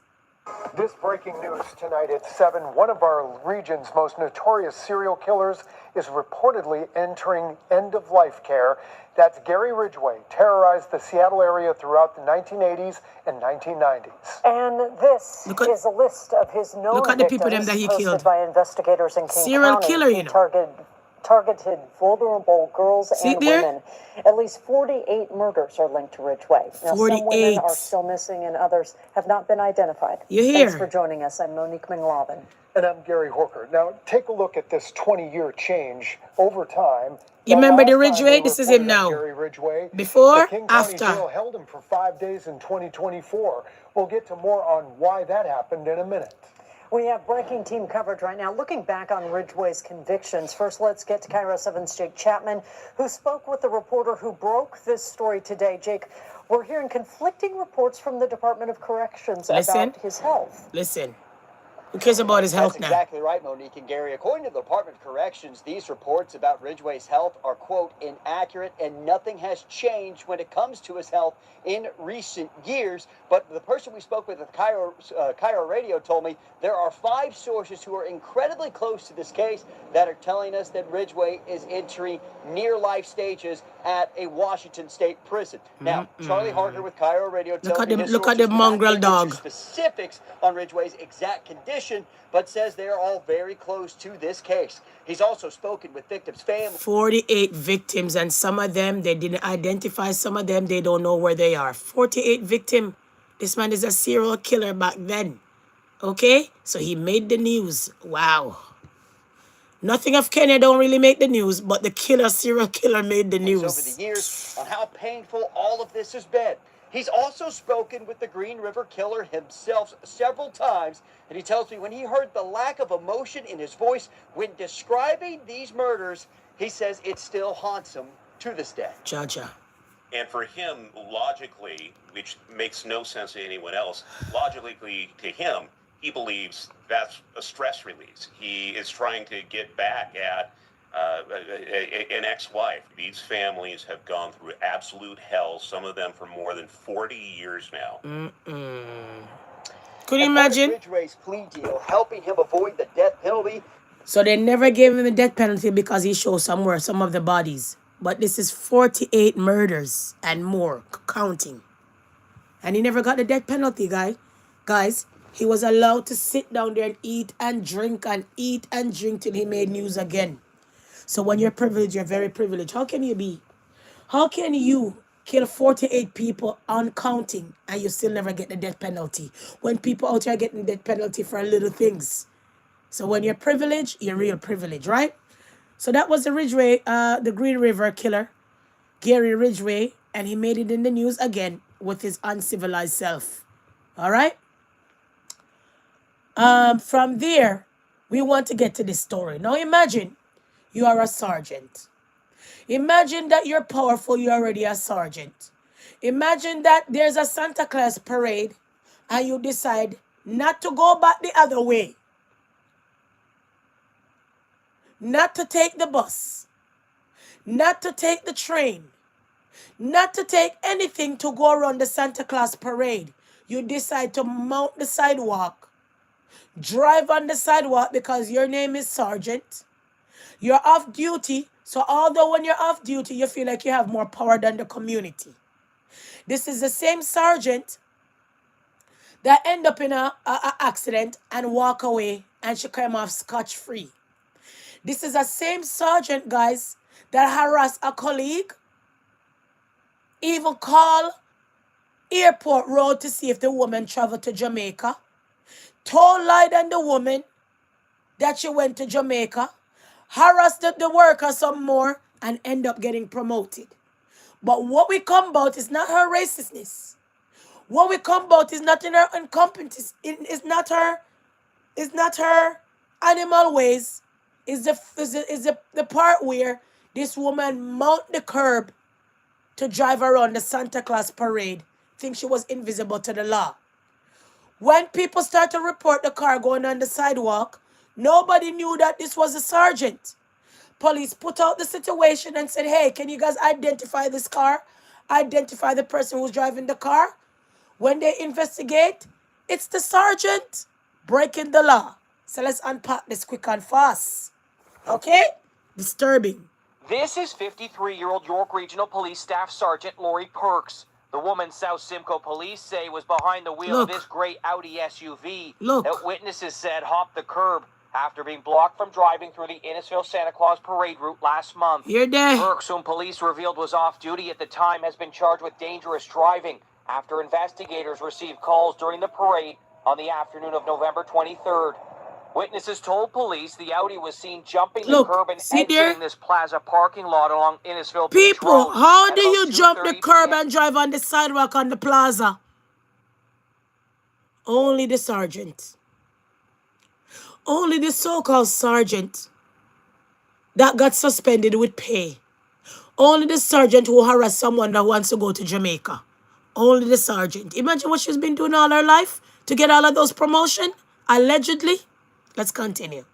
This breaking news tonight at 7, one of our region's most notorious serial killers is reportedly entering end-of-life care. That's Gary Ridgway, terrorized the Seattle area throughout the 1980s and 1990s.
And this is a list of his known victims
that he
posted
killed
by investigators in King
serial
County.
killer, you know.
Targeted vulnerable girls and women. At least 48 murders are linked to Ridgway. Now,
48.
some women are still missing and others have not been identified.
You hear?
Thanks for joining us. I'm Monique McLaughlin.
And I'm Gary Horker. Now, take a look at this 20-year change over time.
You remember the Ridgway? This is him now.
Gary Ridgway,
before,
the King County
after.
Jail held him for 5 days in 2024. We'll get to more on why that happened in a minute.
We have breaking team coverage right now, looking back on Ridgway's convictions. First, let's get to Cairo 7's Jake Chapman, who spoke with the reporter who broke this story today. Jake, we're hearing conflicting reports from the Department of Corrections about his health.
Listen. Who cares about his health now?
That's exactly right, Monique and Gary. According to the Department of Corrections, these reports about Ridgway's health are, quote, inaccurate, and nothing has changed when it comes to his health in recent years. But the person we spoke with at Cairo Radio told me there are 5 sources who are incredibly close to this case that are telling us that Ridgway is entering near-life stages at a Washington State prison. Now, Charlie Harker with Cairo Radio told me
look at the mongrel dog.
Specifics on Ridgway's exact condition, but says they are all very close to this case. He's also spoken with victims' families.
48 victims, and some of them, they didn't identify. Some of them, they don't know where they are. 48 victims. This man is a serial killer back then. Okay? So he made the news. Wow. Nothing of Kenya don't really make the news, but the serial killer made the news.
Over the years on how painful all of this has been. He's also spoken with the Green River Killer himself several times, and he tells me when he heard the lack of emotion in his voice when describing these murders, he says it still haunts him to this day.
Jaja.
And for him, logically, which makes no sense to anyone else, logically to him, he believes that's a stress release. He is trying to get back at an ex-wife. These families have gone through absolute hell, some of them for more than 40 years now.
Could you imagine?
Ridgway's plea deal helping him avoid the death penalty.
So they never gave him the death penalty because he showed somewhere some of the bodies. But this is 48 murders and more, counting. And he never got the death penalty, guys. He was allowed to sit down there and eat and drink till he made news again. So when you're privileged, you're very privileged. How can you kill 48 people on counting and you still never get the death penalty? When people out here getting death penalty for little things. So when you're privileged, you're real privileged, right? So that was the Ridgway, the Green River killer, Gary Ridgway, and he made it in the news again with his uncivilized self. All right? From there, we want to get to this story. Now imagine you are a sergeant. Imagine that you're powerful, you're already a sergeant. Imagine that there's a Santa Claus parade and you decide not to go back the other way. Not to take the bus. Not to take the train. Not to take anything to go around the Santa Claus parade. You decide to mount the sidewalk. Drive on the sidewalk because your name is Sergeant. You're off duty. So although when you're off duty, you feel like you have more power than the community. This is the same sergeant that end up in a accident and walk away and she came off scotch-free. This is the same sergeant, guys, that harassed a colleague, even call airport road to see if the woman traveled to Jamaica, told lied on the woman that she went to Jamaica, harassed the worker some more, and end up getting promoted. But what we come about is not her racistness. What we come about is not in her incompetence. It's not her animal ways. Is the part where this woman mount the curb to drive around the Santa Claus parade, think she was invisible to the law. When people start to report the car going on the sidewalk, nobody knew that this was a sergeant. Police put out the situation and said, hey, can you guys identify this car? Identify the person who's driving the car? When they investigate, it's the sergeant breaking the law. So let's unpack this quick and fast. Okay? Disturbing.
This is 53-year-old York Regional Police Staff Sergeant Lori Perks. The woman South Simcoe police say was behind the wheel of this gray Audi SUV that witnesses said hopped the curb after being blocked from driving through the Innisfil Santa Claus parade route last month.
You're there.
Perks, whom police revealed was off duty at the time, has been charged with dangerous driving after investigators received calls during the parade on the afternoon of November 23rd. Witnesses told police the Audi was seen jumping the curb and exiting this plaza parking lot along Innisfil Beach Road.
People, how do you jump the curb and drive on the sidewalk on the plaza? Only the sergeant. Only the so-called sergeant that got suspended with pay. Only the sergeant who harassed someone that wants to go to Jamaica. Only the sergeant. Imagine what she's been doing all her life to get all of those promotions, allegedly. Let's continue.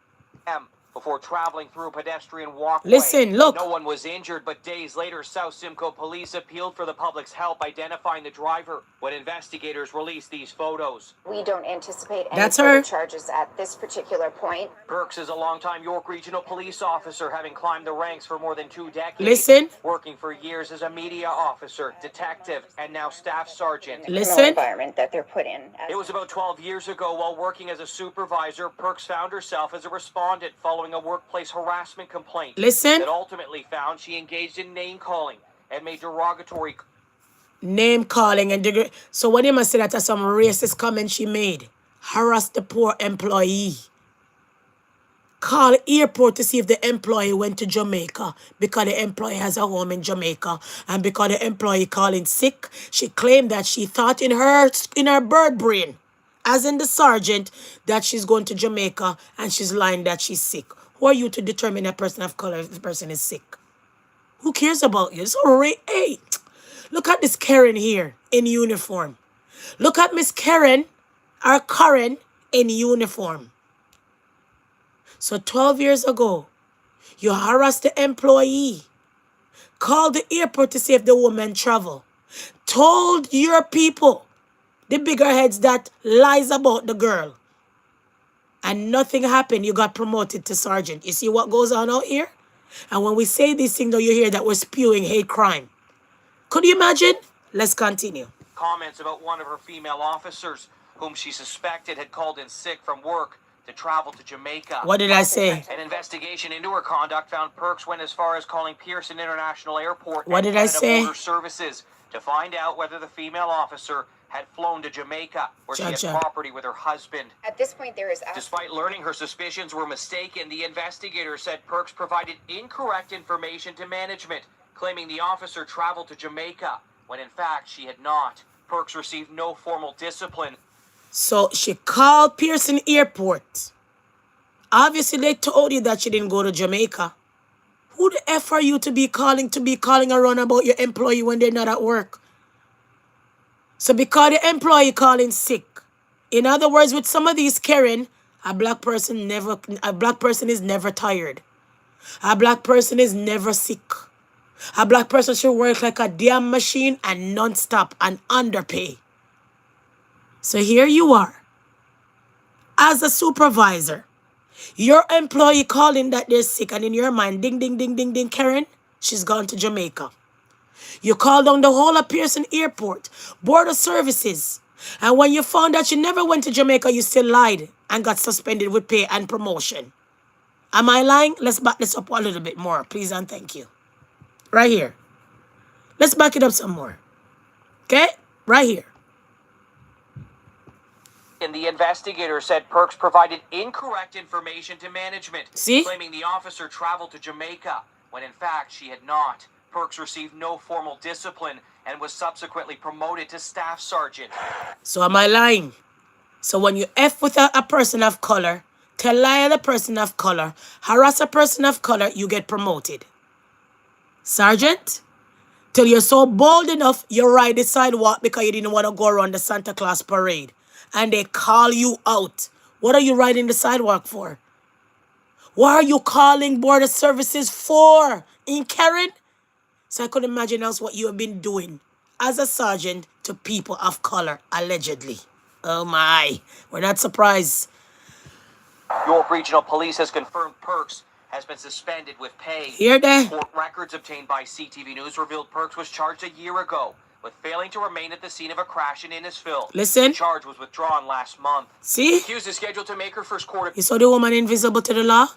Before traveling through a pedestrian walkway.
Listen, look.
No one was injured, but days later, South Simcoe police appealed for the public's help identifying the driver when investigators released these photos.
We don't anticipate any further charges at this particular point.
Perks is a longtime York Regional Police officer, having climbed the ranks for more than 2 decades.
Listen.
Working for years as a media officer, detective, and now staff sergeant.
Listen. Environment that they're put in.
It was about 12 years ago, while working as a supervisor, Perks found herself as a respondent following a workplace harassment complaint.
Listen.
That ultimately found she engaged in name calling and made derogatory
name calling and so what you must say that some racist comment she made. Harassed the poor employee. call airport to see if the employee went to Jamaica because the employee has a home in Jamaica. And because the employee calling sick, she claimed that she thought in her bird brain, as in the sergeant, that she's going to Jamaica and she's lying that she's sick. Who are you to determine a person of color if the person is sick? Who cares about you? So, hey, look at this Karen here in uniform. Look at Miss Karen, or Karen, in uniform. So 12 years ago, you harassed the employee, called the airport to see if the woman travel, told your people, the bigger heads, that lies about the girl, and nothing happened. You got promoted to sergeant. You see what goes on out here? And when we say these things, though, you hear that we're spewing hate crime. Could you imagine? Let's continue.
Comments about one of her female officers, whom she suspected had called in sick from work to travel to Jamaica.
What did I say?
An investigation into her conduct found Perks went as far as calling Pearson International Airport
What
and
did I
Canada
say?
Border Services to find out whether the female officer had flown to Jamaica, where she had property with her husband.
At this point, there is...
Despite learning her suspicions were mistaken, the investigator said Perks provided incorrect information to management, claiming the officer traveled to Jamaica, when in fact she had not. Perks received no formal discipline.
So she called Pearson Airport. Obviously, they told you that she didn't go to Jamaica. Who the F are you to be calling around about your employee when they're not at work? So because the employee calling sick. In other words, with some of these Karen, a black person is never tired. A black person is never sick. A black person should work like a damn machine and non-stop and underpay. So here you are, as a supervisor, your employee calling that they're sick, and in your mind, ding, ding, ding, ding, ding, Karen, she's gone to Jamaica. You called on the whole of Pearson Airport, Border Services, and when you found out she never went to Jamaica, you still lied and got suspended with pay and promotion. Am I lying? Let's back this up a little bit more, please and thank you. Right here. Let's back it up some more. Okay? Right here.
And the investigator said Perks provided incorrect information to management, claiming the officer traveled to Jamaica, when in fact she had not. Perks received no formal discipline and was subsequently promoted to staff sergeant.
So am I lying? So when you F with a person of color, tell lie the person of color, harass a person of color, you get promoted. Sergeant, till you're so bold enough, you ride the sidewalk because you didn't want to go around the Santa Claus parade. And they call you out. What are you riding the sidewalk for? What are you calling Border Services for? In Karen? So I could imagine else what you have been doing as a sergeant to people of color, allegedly. Oh my, we're not surprised.
York Regional Police has confirmed Perks has been suspended with pay.
Hear that?
Court records obtained by CTV News revealed Perks was charged a year ago with failing to remain at the scene of a crash in Innisfil.
Listen.
The charge was withdrawn last month.
See?
The accused is scheduled to make her first court.
You saw the woman invisible to the law?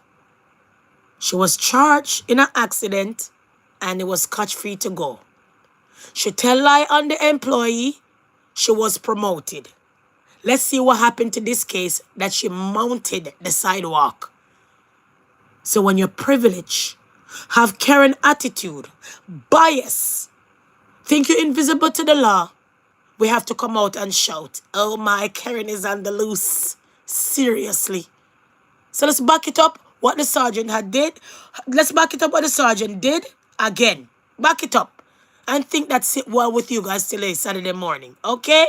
She was charged in an accident and it was scotch-free to go. She tell lie on the employee. She was promoted. Let's see what happened to this case that she mounted the sidewalk. So when you're privileged, have Karen attitude, bias, think you're invisible to the law, we have to come out and shout, oh my, Karen is on the loose. Seriously. So let's back it up what the sergeant had did. Let's back it up what the sergeant did again. Back it up. And think that sit well with you guys till Saturday morning. Okay?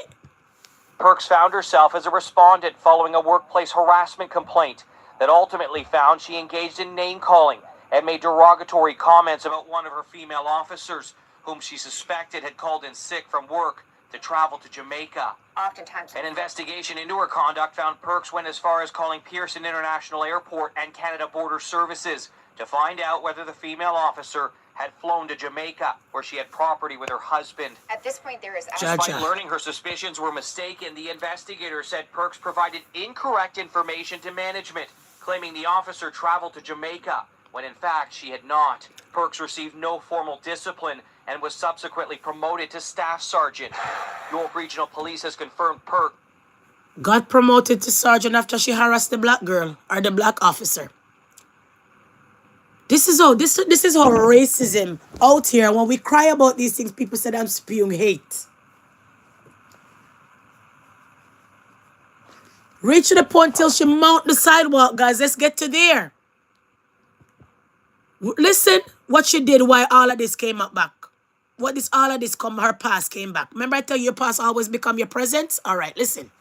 Perks found herself as a respondent following a workplace harassment complaint that ultimately found she engaged in name-calling and made derogatory comments about one of her female officers, whom she suspected had called in sick from work to travel to Jamaica.
Oftentimes.
An investigation into her conduct found Perks went as far as calling Pearson International Airport and Canada Border Services to find out whether the female officer had flown to Jamaica, where she had property with her husband.
At this point, there is...
Despite learning her suspicions were mistaken, the investigator said Perks provided incorrect information to management, claiming the officer traveled to Jamaica, when in fact she had not. Perks received no formal discipline and was subsequently promoted to staff sergeant. York Regional Police has confirmed
got promoted to sergeant after she harassed the black girl or the black officer. This is how racism out here. When we cry about these things, people said I'm spewing hate. Reach to the point till she mount the sidewalk, guys. Let's get to there. Listen what she did while all of this came up back. All of this her past came back. Remember I tell you your past always become your present? All right, listen.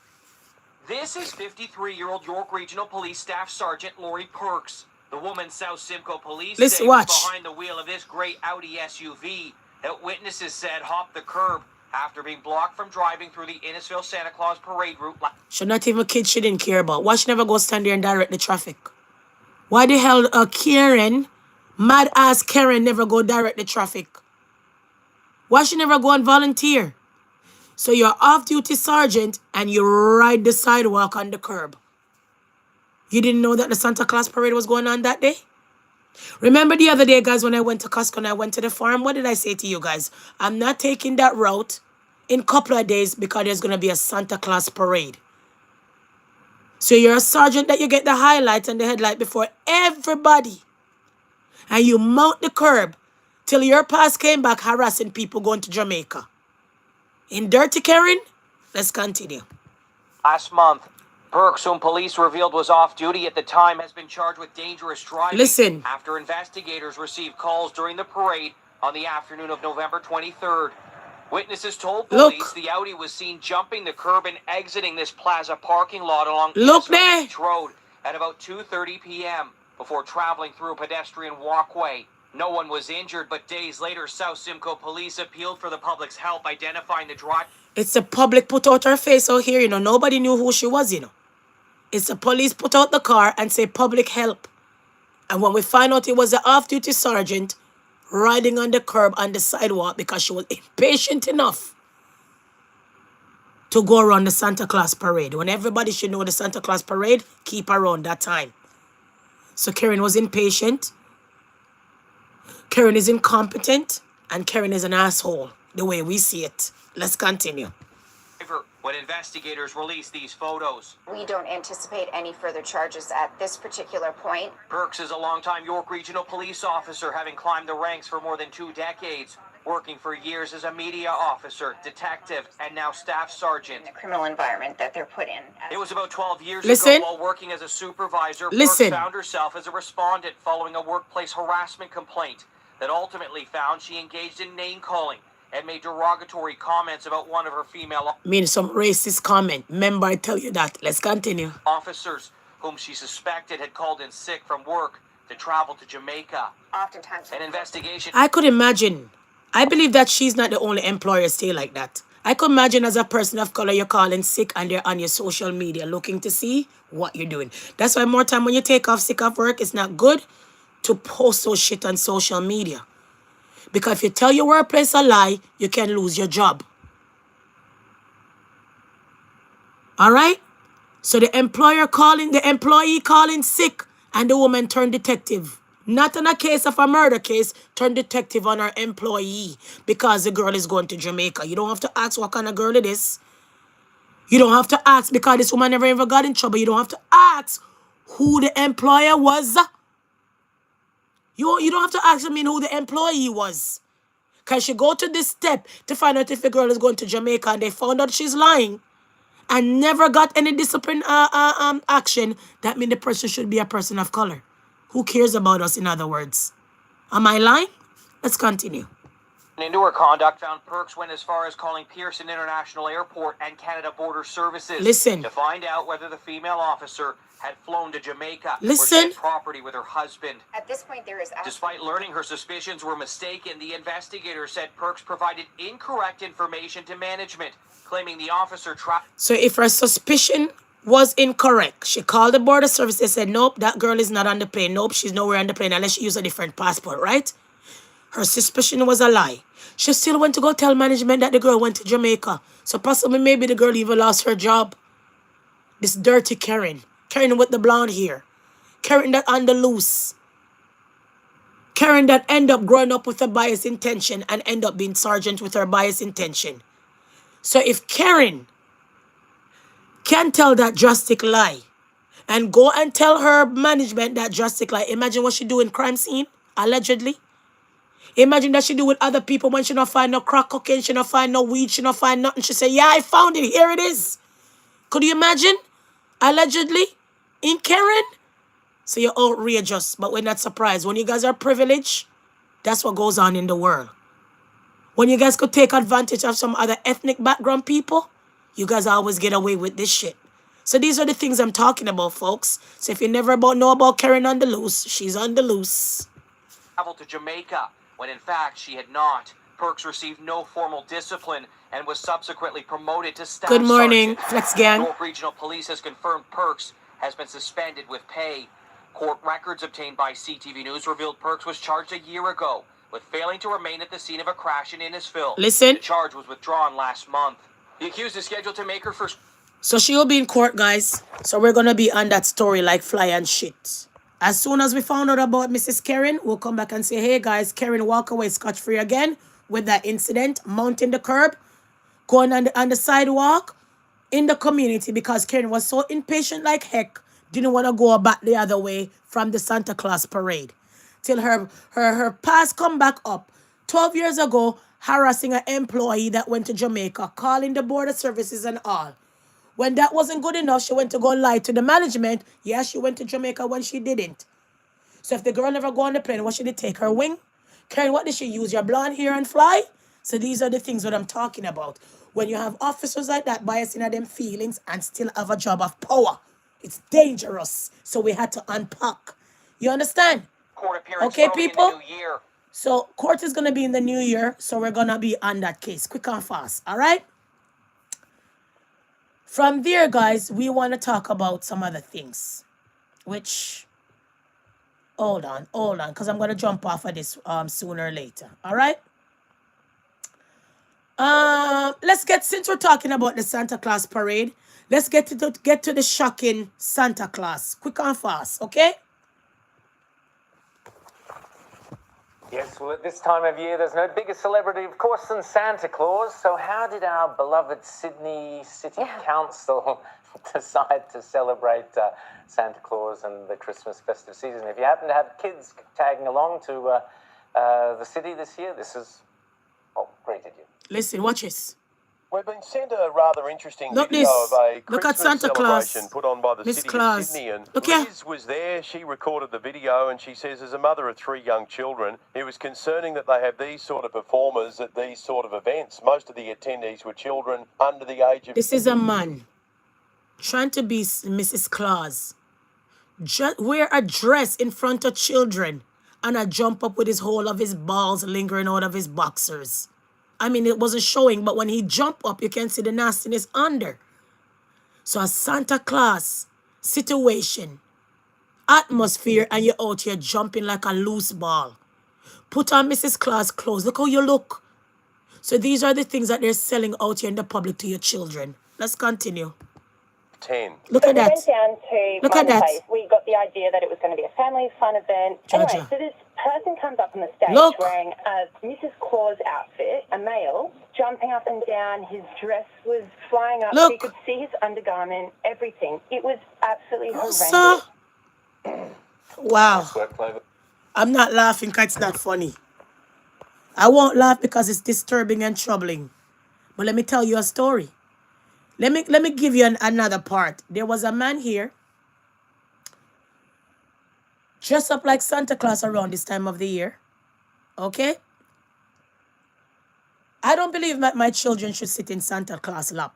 This is 53-year-old York Regional Police Staff Sergeant Lori Perks. The woman South Simcoe Police say was behind the wheel of this gray Audi SUV that witnesses said hopped the curb after being blocked from driving through the Innisfil Santa Claus parade route.
She not even a kid she didn't care about. Why she never go stand there and direct the traffic? Why the hell Karen, mad ass Karen, never go direct the traffic? Why she never go and volunteer? So you're off-duty sergeant and you ride the sidewalk on the curb. You didn't know that the Santa Claus parade was going on that day? Remember the other day, guys, when I went to Costco and I went to the farm? What did I say to you guys? I'm not taking that route in a couple of days because there's going to be a Santa Claus parade. So you're a sergeant that you get the highlight and the headlight before everybody. And you mount the curb till your past came back harassing people going to Jamaica. In Dirty Karen, let's continue.
Last month, Perks, whom police revealed was off duty at the time, has been charged with dangerous driving.
Listen.
After investigators received calls during the parade on the afternoon of November 23rd. Witnesses told police the Audi was seen jumping the curb and exiting this plaza parking lot along Beach Road at about 2:30 p.m. before traveling through a pedestrian walkway. No one was injured, but days later, South Simcoe Police appealed for the public's help identifying the driver.
It's the public put out her face out here, Nobody knew who she was, It's the police put out the car and say public help. And when we find out it was the off-duty sergeant riding on the curb on the sidewalk because she was impatient enough to go around the Santa Claus parade. When everybody should know the Santa Claus parade, keep around that time. So Karen was impatient. Karen is incompetent. And Karen is an asshole, the way we see it. Let's continue.
When investigators release these photos,
we don't anticipate any further charges at this particular point.
Perks is a longtime York Regional Police officer, having climbed the ranks for more than 2 decades, working for years as a media officer, detective, and now staff sergeant.
The criminal environment that they're put in.
It was about 12 years ago, while working as a supervisor, Perks found herself as a respondent following a workplace harassment complaint that ultimately found she engaged in name-calling and made derogatory comments about one of her female...
some racist comment. Remember, I tell you that. Let's continue.
Officers whom she suspected had called in sick from work to travel to Jamaica.
Oftentimes...
An investigation...
I could imagine. I believe that she's not the only employer stay like that. I could imagine as a person of color, you're calling sick and they're on your social media looking to see what you're doing. That's why more time when you take off sick off work, it's not good to post those shit on social media. Because if you tell your workplace a lie, you can lose your job. All right? So the employee calling sick, and the woman turned detective. Not on a case of a murder case, turned detective on her employee because the girl is going to Jamaica. You don't have to ask what kind of girl it is. You don't have to ask because this woman never even got in trouble. You don't have to ask who the employer was. You don't have to ask who the employee was. Because she go to this step to find out if the girl is going to Jamaica and they found out she's lying and never got any discipline action. That means the person should be a person of color. Who cares about us, in other words? Am I lying? Let's continue.
Into her conduct, found Perks went as far as calling Pearson International Airport and Canada Border Services to find out whether the female officer had flown to Jamaica or shared property with her husband.
At this point, there is...
Despite learning her suspicions were mistaken, the investigator said Perks provided incorrect information to management, claiming the officer traveled...
So if her suspicion was incorrect, she called the border service, they said, nope, that girl is not on the plane. Nope, she's nowhere on the plane unless she used a different passport, right? Her suspicion was a lie. She still went to go tell management that the girl went to Jamaica. So possibly maybe the girl even lost her job. This dirty Karen. Karen with the blonde hair. Karen that on the loose. Karen that end up growing up with a biased intention and end up being sergeant with her biased intention. So if Karen can tell that drastic lie and go and tell her management that drastic lie, imagine what she do in crime scene. Allegedly. Imagine that she do with other people when she not find no crack cocaine, she not find no weed, she not find nothing. She say, yeah, I found it. Here it is. Could you imagine? Allegedly. In Karen. So you're outrageous, but we're not surprised. When you guys are privileged, that's what goes on in the world. When you guys could take advantage of some other ethnic background people, you guys always get away with this shit. So these are the things I'm talking about, folks. So if you never know about Karen on the loose, she's on the loose.
Traveled to Jamaica, when in fact she had not. Perks received no formal discipline and was subsequently promoted to staff
Good morning,
sergeant.
Flex Gang.
York Regional Police has confirmed Perks has been suspended with pay. Court records obtained by CTV News revealed Perks was charged a year ago with failing to remain at the scene of a crash in Innisfil.
Listen.
The charge was withdrawn last month. The accused is scheduled to make her first...
So she will be in court, guys. So we're going to be on that story like fly and shit. As soon as we found out about Mrs. Karen, we'll come back and say, hey, guys, Karen walk away scotch-free again with that incident, mounting the curb, going on the sidewalk in the community because Karen was so impatient like heck, didn't want to go back the other way from the Santa Claus parade. Till her past come back up. 12 years ago, harassing an employee that went to Jamaica, calling the border services and all. When that wasn't good enough, she went to go lie to the management. Yeah, she went to Jamaica when she didn't. So if the girl never go on the plane, what should it take? Her wing? Karen, what did she use? Your blonde hair and fly? So these are the things that I'm talking about. When you have officers like that biasing at them feelings and still have a job of power, it's dangerous. So we had to unpack. You understand?
Court appearance
okay,
early
people?
in the new year.
So court is going to be in the new year. So we're going to be on that case. Quick and fast. All right? From there, guys, we want to talk about some other things. Which, hold on. Because I'm going to jump off of this sooner or later. All right? Let's get, since we're talking about the Santa Claus parade, let's get to the shocking Santa Claus. Quick and fast, okay?
Yes, well, at this time of year, there's no bigger celebrity, of course, than Santa Claus. So how did our beloved Sydney City Council decide to celebrate Santa Claus and the Christmas festive season? If you happen to have kids tagging along to the city this year, this is, great of you.
Listen, watch this.
We've been sent a rather interesting
Look
video
this.
of a
Look
Christmas
at Santa Claus.
celebration put on by the
Miss
city
Claus.
of Sydney. And
Look here.
Liz was there. She recorded the video, and she says, as a mother of 3 young children, it was concerning that they have these sort of performers at these sort of events. Most of the attendees were children under the age of...
This is a man trying to be Mrs. Claus. Wear a dress in front of children and I jump up with his whole of his balls lingering out of his boxers. I mean, it wasn't showing, but when he jumped up, you can see the nastiness under. So a Santa Claus situation, atmosphere, and you're out here jumping like a loose ball. Put on Mrs. Claus clothes. Look how you look. So these are the things that they're selling out here in the public to your children. Let's continue.
10.
Look at that.
We went down to
Look at that.
Place. We got the idea that it was going to be a family fun event.
Georgia.
Anyway, so this person comes up on the stage
Look.
wearing a Mrs. Claus outfit, a male, jumping up and down. His dress was flying up.
Look.
You could see his undergarment, everything. It was absolutely
So,
horrendous.
wow. I'm not laughing because it's not funny. I won't laugh because it's disturbing and troubling. But let me tell you a story. Let me give you another part. There was a man here dressed up like Santa Claus around this time of the year. Okay? I don't believe that my children should sit in Santa Claus lap.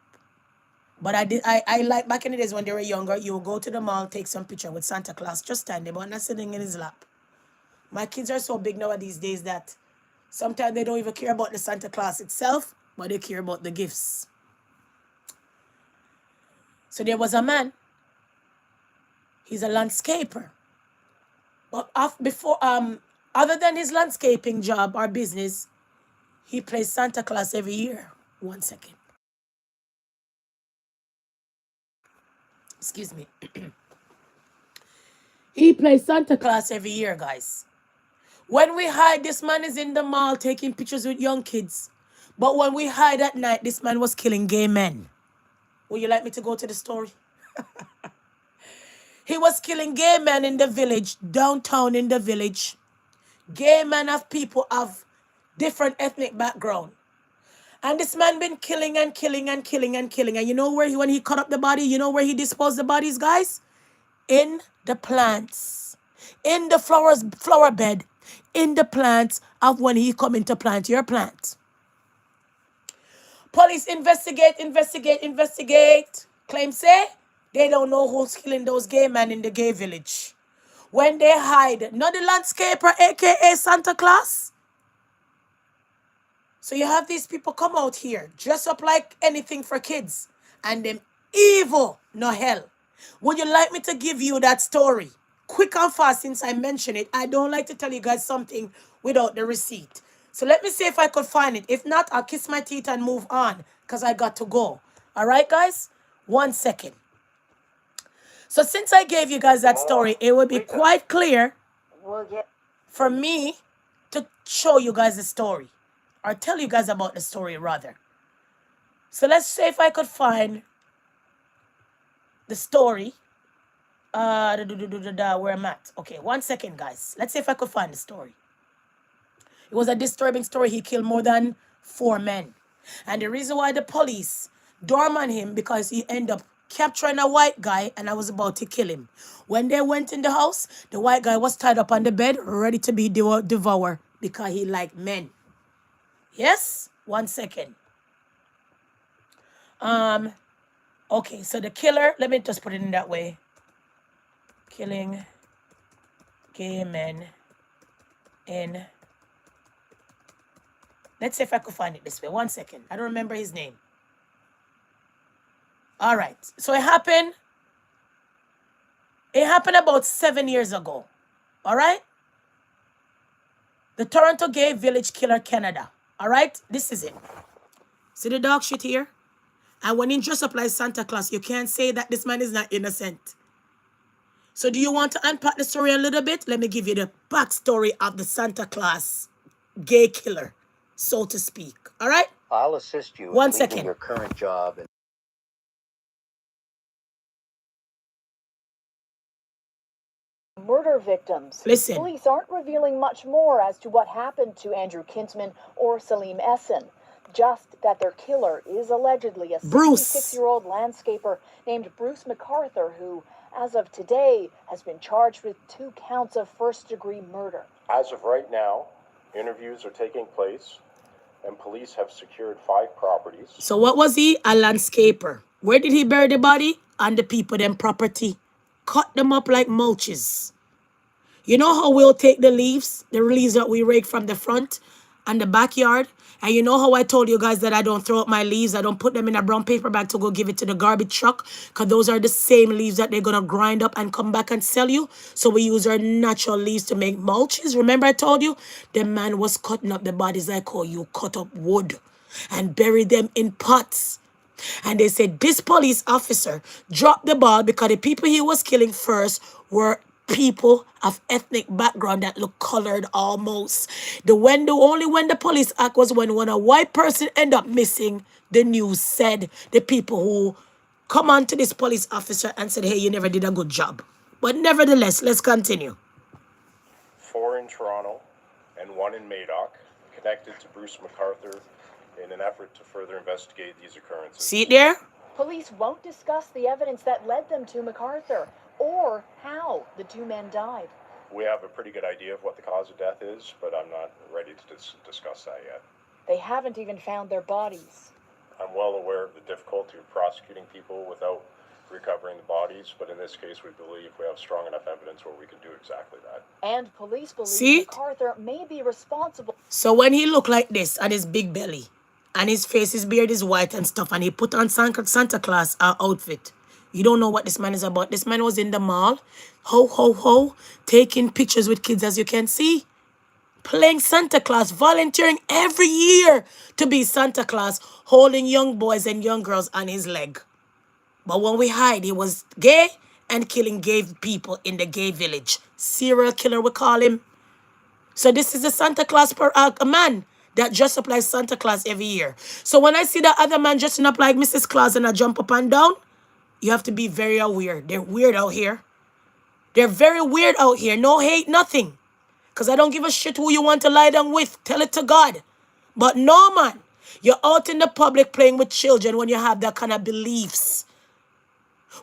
But I like back in the days when they were younger, you would go to the mall, take some picture with Santa Claus, just standing, but not sitting in his lap. My kids are so big now these days that sometimes they don't even care about the Santa Claus itself, but they care about the gifts. So there was a man. He's a landscaper. But other than his landscaping job or business, he plays Santa Claus every year. 1 second. Excuse me. He plays Santa Claus every year, guys. When we hide, this man is in the mall taking pictures with young kids. But when we hide at night, this man was killing gay men. Would you like me to go to the story? He was killing gay men in the village, downtown in the village. gay men of people of different ethnic background. And this man been killing and killing and killing and killing. And you know where when he cut up the body, you know where he disposed the bodies, guys? In the plants. In the flower bed. In the plants of when he come in to plant your plant. Police investigate. Claim say they don't know who's killing those gay men in the gay village. When they hide, not the landscaper, aka Santa Claus. So you have these people come out here, dress up like anything for kids, and them evil, no hell. Would you like me to give you that story? Quick and fast, since I mentioned it. I don't like to tell you guys something without the receipt. So let me see if I could find it. If not, I'll kiss my teeth and move on, because I got to go. All right, guys? 1 second. So since I gave you guys that story, it will be quite clear for me to show you guys the story. Or tell you guys about the story, rather. So let's see if I could find the story. Where I'm at. Okay, 1 second, guys. Let's see if I could find the story. It was a disturbing story. He killed more than 4 men. And the reason why the police dorm on him, because he ended up capturing a white guy and I was about to kill him. When they went in the house, the white guy was tied up on the bed, ready to be devoured because he liked men. Yes? 1 second. Okay, so the killer, let me just put it in that way. Killing gay men in... Let's see if I could find it this way. 1 second. I don't remember his name. All right. So it happened about 7 years ago. All right? The Toronto Gay Village Killer, Canada. All right? This is it. See the dog shit here? And when he dress up like Santa Claus, you can't say that this man is not innocent. So do you want to unpack the story a little bit? Let me give you the backstory of the Santa Claus gay killer, so to speak. All right?
I'll assist you in
1
leaving
second.
your current job.
Murder victims.
Listen.
Police aren't revealing much more as to what happened to Andrew Kinsman or Salim Essen. Just that their killer is allegedly a 66-year-old landscaper named Bruce MacArthur, who, as of today, has been charged with 2 counts of first-degree murder.
As of right now, interviews are taking place, and police have secured 5 properties.
So what was he? A landscaper. Where did he bury the body? On the people, them property. Cut them up like mulches. You know how we'll take the leaves that we rake from the front and the backyard? And you know how I told you guys that I don't throw up my leaves? I don't put them in a brown paper bag to go give it to the garbage truck, because those are the same leaves that they're going to grind up and come back and sell you. So we use our natural leaves to make mulches. Remember I told you? The man was cutting up the bodies like how you cut up wood and bury them in pots. And they said this police officer dropped the ball because the people he was killing first were people of ethnic background that look colored almost. Only when the police act was when a white person end up missing, the news said the people who come on to this police officer and said, hey, you never did a good job. But nevertheless, let's continue.
4 in Toronto and 1 in Madoc, connected to Bruce MacArthur in an effort to further investigate these occurrences.
See it there?
Police won't discuss the evidence that led them to MacArthur or how the 2 men died.
We have a pretty good idea of what the cause of death is, but I'm not ready to discuss that yet.
They haven't even found their bodies.
I'm well aware of the difficulty of prosecuting people without recovering the bodies, but in this case we believe we have strong enough evidence where we can do exactly that.
And police believe MacArthur may be responsible.
So when he looked like this and his big belly and his face, his beard is white and stuff, and he put on Santa Claus outfit, you don't know what this man is about. This man was in the mall, taking pictures with kids, as you can see, playing Santa Claus, volunteering every year to be Santa Claus, holding young boys and young girls on his leg. But when we hide, he was gay and killing gay people in the gay village. Serial killer, we call him. So this is a Santa Claus a man that dress up like Santa Claus every year. So when I see that other man dressing up like Mrs. Claus and I jump up and down, you have to be very aware. They're weird out here. They're very weird out here. No hate, nothing. Because I don't give a shit who you want to lie down with. Tell it to God. But no, man. You're out in the public playing with children when you have that kind of beliefs.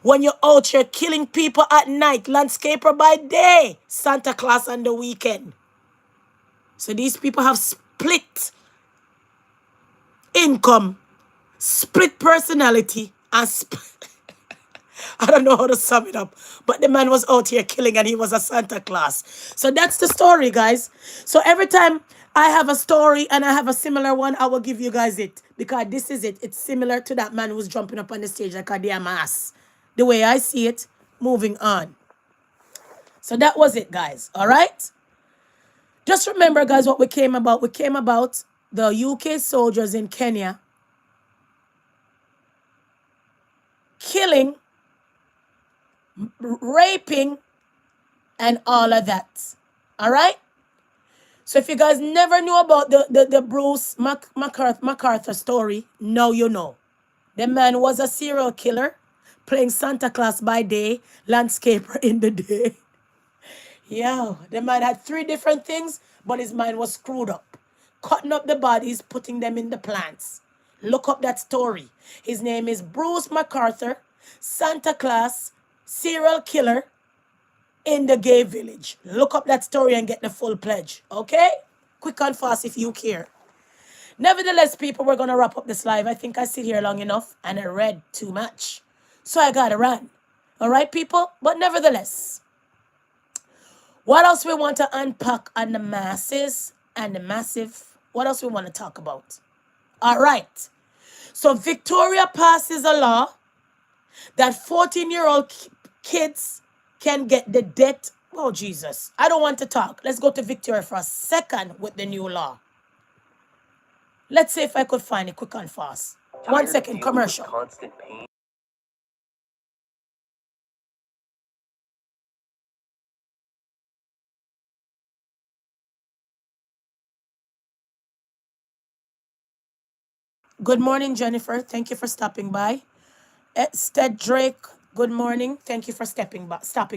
When you're out here killing people at night, landscaper by day, Santa Claus on the weekend. So these people have split income, split personality, and I don't know how to sum it up, but the man was out here killing and he was a Santa Claus. So that's the story, guys. So every time I have a story and I have a similar one, I will give you guys it, because this is it. It's similar to that man who's jumping up on the stage like a damn ass. The way I see it, moving on. So that was it, guys. All right? Just remember, guys, what we came about. We came about the UK soldiers in Kenya killing, raping, and all of that. All right? So if you guys never knew about the Bruce MacArthur story, now you know. The man was a serial killer, playing Santa Claus by day, landscaper in the day. Yeah, the man had 3 different things, but his mind was screwed up. Cutting up the bodies, putting them in the plants. Look up that story. His name is Bruce MacArthur, Santa Claus, serial killer in the gay village. Look up that story and get the full pledge, okay? Quick and fast if you care. Nevertheless, people, we're going to wrap up this live. I think I sit here long enough and I read too much. So I got to run. All right, people? But nevertheless, what else we want to unpack on the masses and the massive? What else we want to talk about? All right. So Victoria passes a law that 14-year-old kids can get the debt. Oh, Jesus. I don't want to talk. Let's go to Victoria for a second with the new law. Let's see if I could find it quick and fast. 1 second, commercial.
Constant pain.
Good morning, Jennifer. Thank you for stopping by. Stead Drake, good morning. Thank you for stopping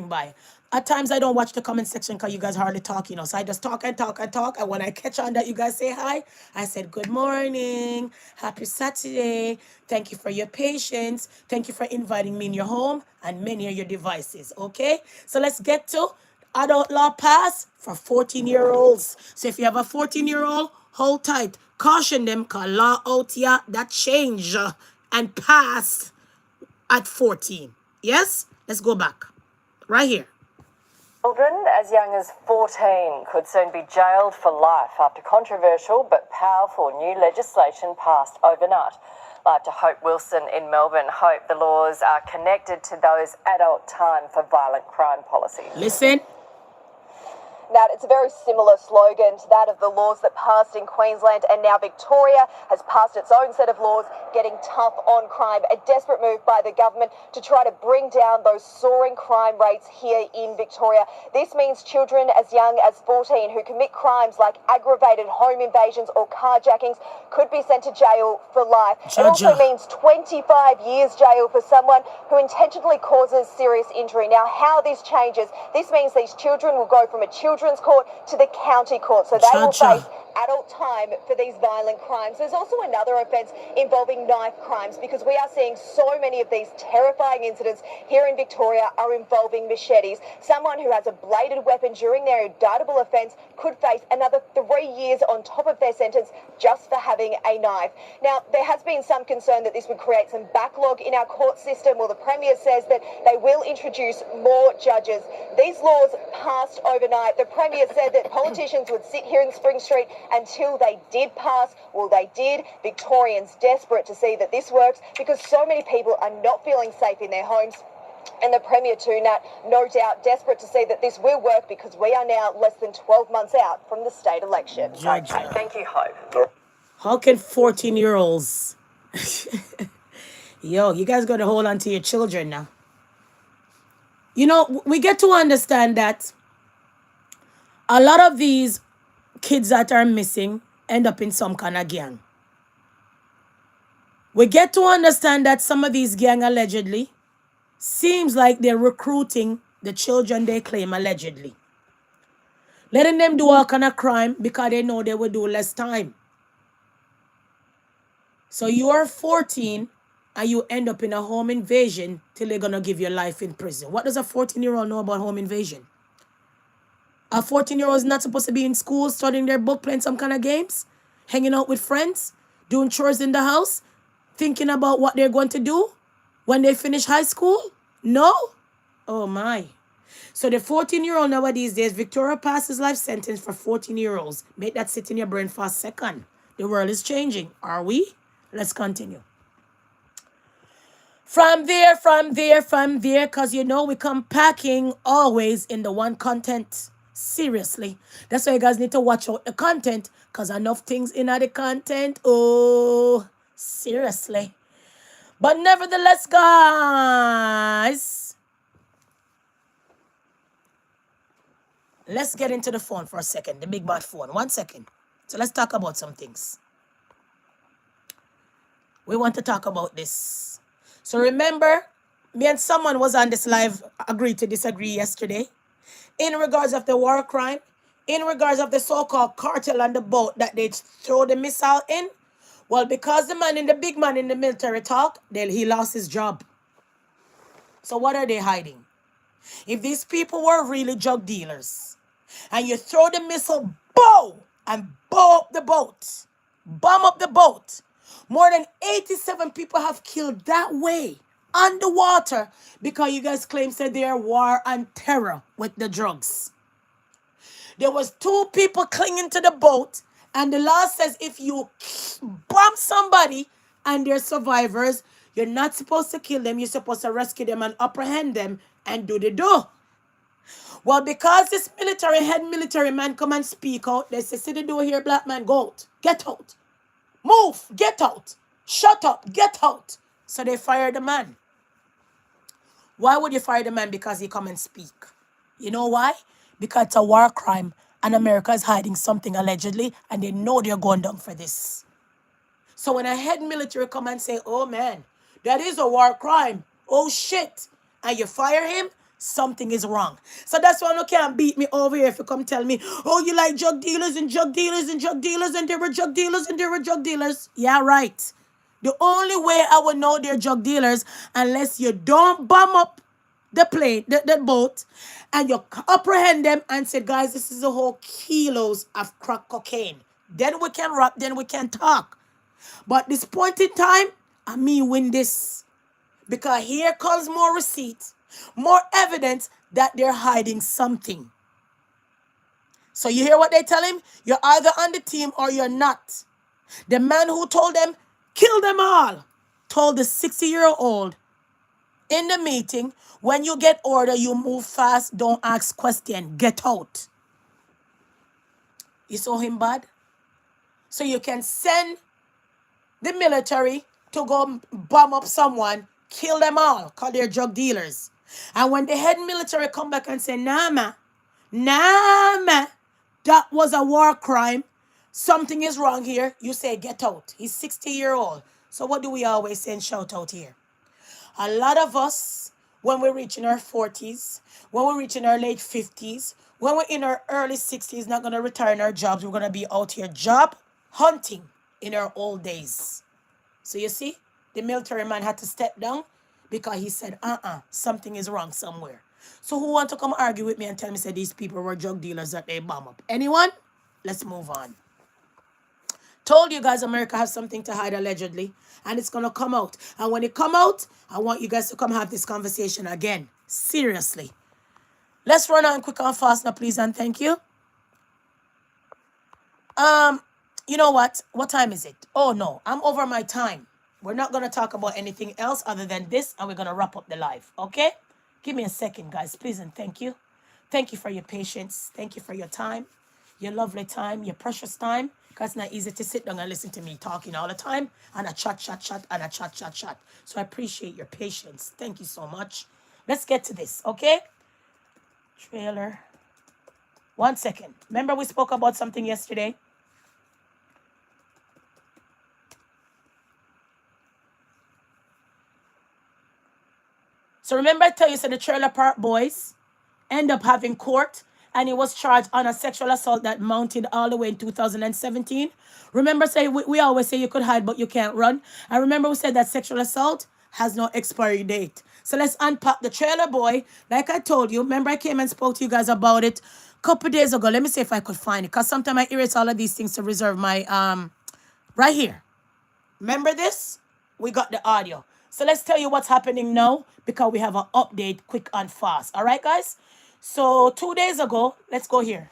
by. At times, I don't watch the comment section because you guys hardly talk, so I just talk and talk and talk. And when I catch on that you guys say hi, I said, good morning. Happy Saturday. Thank you for your patience. Thank you for inviting me in your home and many of your devices, okay? So let's get to adult law pass for 14-year-olds. So if you have a 14-year-old, hold tight. Caution them because law out here that change and pass at 14. Yes? Let's go back. Right here.
Children as young as 14 could soon be jailed for life after controversial but powerful new legislation passed overnight. Live to Hope Wilson in Melbourne. Hope, the laws are connected to those adult time for violent crime policies.
Listen.
Now, it's a very similar slogan to that of the laws that passed in Queensland, and now Victoria has passed its own set of laws, getting tough on crime, a desperate move by the government to try to bring down those soaring crime rates here in Victoria. This means children as young as 14 who commit crimes like aggravated home invasions or carjackings could be sent to jail for life. It also means 25 years jail for someone who intentionally causes serious injury. Now, how this changes, this means these children will go from a children's court to the county court, so they will face adult time for these violent crimes. There's also another offence involving knife crimes, because we are seeing so many of these terrifying incidents here in Victoria are involving machetes. Someone who has a bladed weapon during their indictable offence could face another 3 years on top of their sentence just for having a knife. Now, there has been some concern that this would create some backlog in our court system. Well, the Premier says that they will introduce more judges. These laws passed overnight. The Premier said that politicians would sit here in Spring Street until they did pass. Well, they did. Victorians desperate to see that this works because so many people are not feeling safe in their homes. And the Premier too, Nat, no doubt desperate to see that this will work because we are now less than 12 months out from the state election.
Okay, thank you, Hope.
How can 14-year-olds... Yo, you guys got to hold on to your children now. You know, we get to understand that a lot of these kids that are missing end up in some kind of gang. We get to understand that some of these gang allegedly seems like they're recruiting the children they claim allegedly. Letting them do all kind of crime because they know they will do less time. So you are 14 and you end up in a home invasion till they're going to give you life in prison. What does a 14-year-old know about home invasion? A 14-year-old is not supposed to be in school studying their book, playing some kind of games, hanging out with friends, doing chores in the house, thinking about what they're going to do when they finish high school? No? Oh my. So the 14-year-old nowadays, Victoria passes life sentence for 14-year-olds. Make that sit in your brain for a second. The world is changing. Are we? Let's continue. From there, because you know we come packing always in the one content. Seriously. That's why you guys need to watch out the content, because enough things in the content. Oh, seriously. But nevertheless, guys, let's get into the phone for a second, the big bad phone. 1 second. So let's talk about some things. We want to talk about this. So remember, me and someone was on this live, agreed to disagree yesterday, in regards of the war crime, in regards of the so-called cartel on the boat that they throw the missile in. Well, because the big man in the military talk, he lost his job. So what are they hiding? If these people were really drug dealers, and you throw the missile, bow, and blow up the boat, bomb up the boat, more than 87 people have killed that way, underwater, because you guys claim said they are war and terror with the drugs. There was 2 people clinging to the boat, and the law says if you bomb somebody and they're survivors, you're not supposed to kill them. You're supposed to rescue them and apprehend them and do the do. Well, because this head military man come and speak out, they say, see the door here, black man, go out. Get out. Move. Get out. Shut up. Get out. So they fire the man. Why would you fire the man? Because he come and speak. You know why? Because it's a war crime and America is hiding something allegedly and they know they're going down for this. So when a head military come and say, oh man, that is a war crime. Oh shit. And you fire him, something is wrong. So that's why you can't beat me over here if you come tell me, oh, you like drug dealers and drug dealers and drug dealers and there were drug dealers and there were drug dealers. Yeah, right. The only way I would know they're drug dealers unless you don't bomb up the plane, the boat, and you apprehend them and say, guys, this is a whole kilos of crack cocaine. Then we can rap, then we can talk. But this point in time, I win this. Because here comes more receipts, more evidence that they're hiding something. So you hear what they tell him? You're either on the team or you're not. The man who told them, kill them all, told the 60-year-old in the meeting, when you get order, you move fast, don't ask question, get out. You saw him bad? So you can send the military to go bomb up someone, kill them all, because they're drug dealers. And when the head military come back and say, nah, ma, that was a war crime, something is wrong here, you say, get out. He's 60-year-old. So what do we always say and shout out here? A lot of us, when we reach in our 40s, when we reach in our late 50s, when we're in our early 60s, not going to retire in our jobs, we're going to be out here job hunting in our old days. So you see, the military man had to step down because he said, something is wrong somewhere. So who want to come argue with me and tell me say these people were drug dealers that they bomb up? Anyone? Let's move on. Told you guys America has something to hide allegedly, and it's going to come out. And when it come out, I want you guys to come have this conversation again. Seriously. Let's run on quick and fast now, please, and thank you. You know what? What time is it? Oh, no. I'm over my time. We're not going to talk about anything else other than this, and we're going to wrap up the live. Okay? Give me a second, guys, please, and thank you. Thank you for your patience. Thank you for your time, your lovely time, your precious time. Because it's not easy to sit down and listen to me talking all the time, and a chat, and a chat. So I appreciate your patience. Thank you so much. Let's get to this, okay? Trailer. 1 second. Remember we spoke about something yesterday? So remember I tell you, so the Trailer Park Boys end up having court and he was charged on a sexual assault that mounted all the way in 2017. Remember, we always say you could hide, but you can't run. I remember we said that sexual assault has no expiry date. So let's unpack the Trailer Boy. Like I told you, remember I came and spoke to you guys about it a couple days ago. Let me see if I could find it, because sometimes I erase all of these things to reserve my right here. Remember this? We got the audio. So let's tell you what's happening now, because we have an update quick and fast. All right, guys? So 2 days ago, let's go here.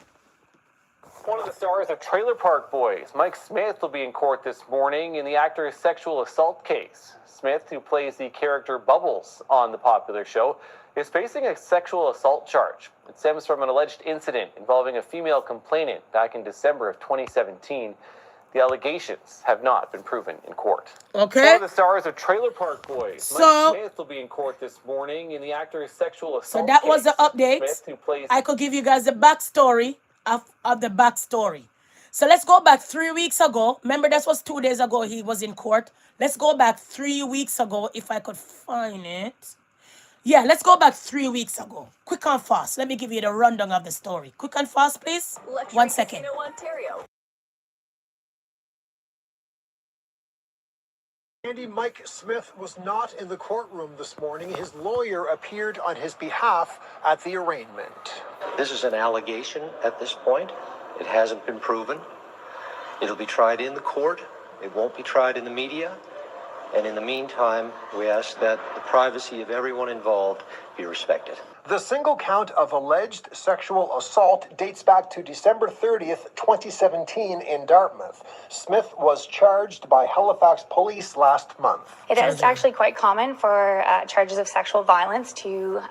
One of the stars of Trailer Park Boys, Mike Smith, will be in court this morning in the actor's sexual assault case. Smith, who plays the character Bubbles on the popular show, is facing a sexual assault charge. It stems from an alleged incident involving a female complainant back in December of 2017. The allegations have not been proven in court.
Okay.
One of the stars of Trailer Park Boys, Mike Smith, will be in court this morning in the actor's sexual assault
So that was the
case.
update.
Smith, who plays...
I could give you guys the backstory of the backstory. So let's go back 3 weeks ago. Remember, this was 2 days ago he was in court. Let's go back 3 weeks ago, if I could find it. Yeah, let's go back 3 weeks ago. Quick and fast. Let me give you the rundown of the story. Quick and fast, please.
Luxury
1 second.
Casino, Ontario.
Mike Smith was not in the courtroom this morning. His lawyer appeared on his behalf at the arraignment.
This is an allegation at this point. It hasn't been proven. It'll be tried in the court. It won't be tried in the media. And in the meantime, we ask that the privacy of everyone involved be respected.
The single count of alleged sexual assault dates back to December 30th, 2017 in Dartmouth. Smith was charged by Halifax police last month.
It is actually quite common for charges of sexual violence to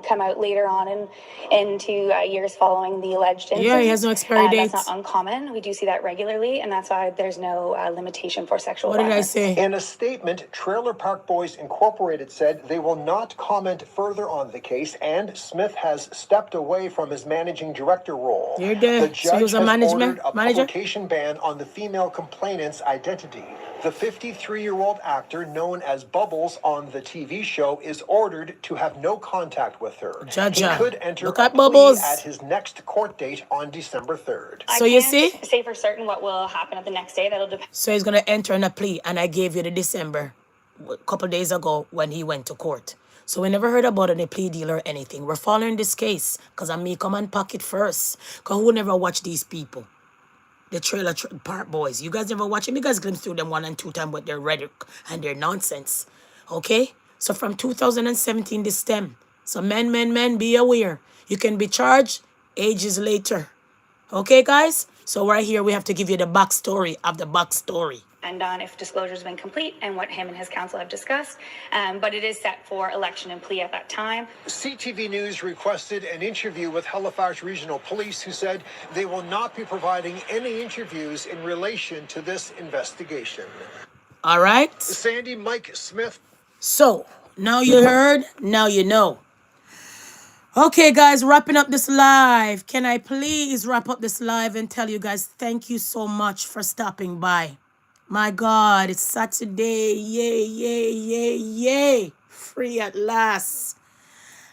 come out later on into years following the alleged incident.
Yeah, he has no expiry dates.
That's not uncommon. We do see that regularly, and that's why there's no limitation for sexual violence.
What did I say?
In a statement, Trailer Park Boys Incorporated said they will not comment further on the case, and Smith has stepped away from his managing director role.
You're there.
The judge
So he was a
has ordered a
manager?
publication ban on the female complainant's identity. The 53-year-old actor, known as Bubbles on the TV show, is ordered to have no contact with her. He could enter
Look
a
at
plea
Bubbles.
at his next court date on December 3rd.
So you see?
I can't say for certain what will happen at the next day. That'll depend.
So he's going to enter in a plea, and I gave you the December a couple days ago when he went to court. So we never heard about any plea deal or anything. We're following this case because I may come and pack it first. Because who never watch these people? The Trailer Park Boys. You guys never watch them? You guys glimpse through them 1 and 2 times with their rhetoric and their nonsense. Okay? So from 2017, this stem. So men, be aware. You can be charged ages later. Okay, guys? So right here, we have to give you the backstory of the backstory.
And on if disclosure has been complete and what him and his counsel have discussed. But it is set for election and plea at that time.
CTV News requested an interview with Halifax Regional Police, who said they will not be providing any interviews in relation to this investigation.
All right.
Sandy Mike Smith.
So now you heard, now you know. Okay, guys, wrapping up this live. Can I please wrap up this live and tell you guys thank you so much for stopping by. My God, it's Saturday. Yay, yay, yay, yay. Free at last.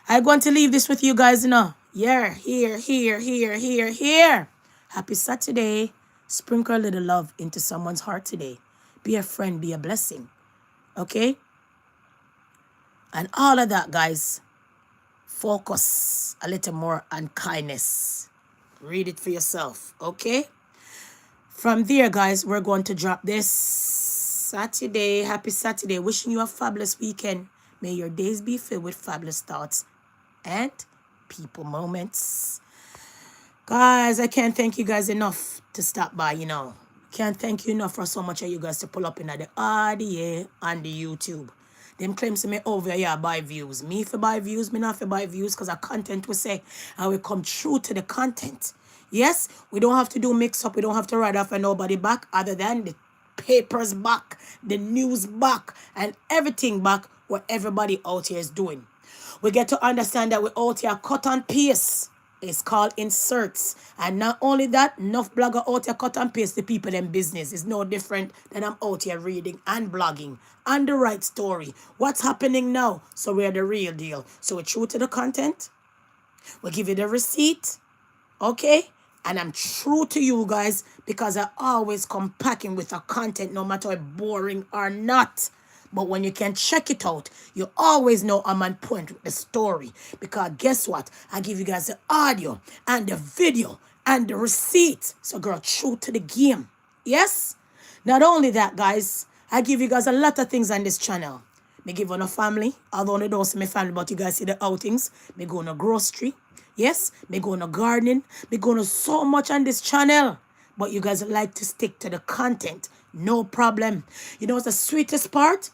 I'm going to leave this with you guys now. Yeah, here. Happy Saturday. Sprinkle a little love into someone's heart today. Be a friend, be a blessing. Okay? And all of that, guys, focus a little more on kindness. Read it for yourself, okay? From there, guys, we're going to drop this Saturday. Happy Saturday. Wishing you a fabulous weekend. May your days be filled with fabulous thoughts and people moments. Guys, I can't thank you guys enough to stop by, you know. Can't thank you enough for so much of you guys to pull up in the RDA and the YouTube. Them claims to me over here buy views. Me for buy views, me not for buy views, because our content we say and we come true to the content. Yes, we don't have to do mix up. We don't have to ride off and nobody back other than the papers back, the news back, and everything back what everybody out here is doing. We get to understand that we out here cut and paste. It's called inserts. And not only that, enough blogger out here cut and paste the people in business. It's no different than I'm out here reading and blogging and the right story. What's happening now? So we're the real deal. So we're true to the content. We'll give you the receipt. Okay? And I'm true to you guys because I always come packing with a content no matter how boring or not. But when you can check it out, you always know I'm on point with the story. Because guess what? I give you guys the audio and the video and the receipt. So girl, true to the game. Yes? Not only that, guys, I give you guys a lot of things on this channel. Me give on a family, although they don't see my family, but you guys see the outings. Me go on a grocery. Yes, me go on a gardening. Me go on so much on this channel. But you guys like to stick to the content. No problem. You know what's the sweetest part?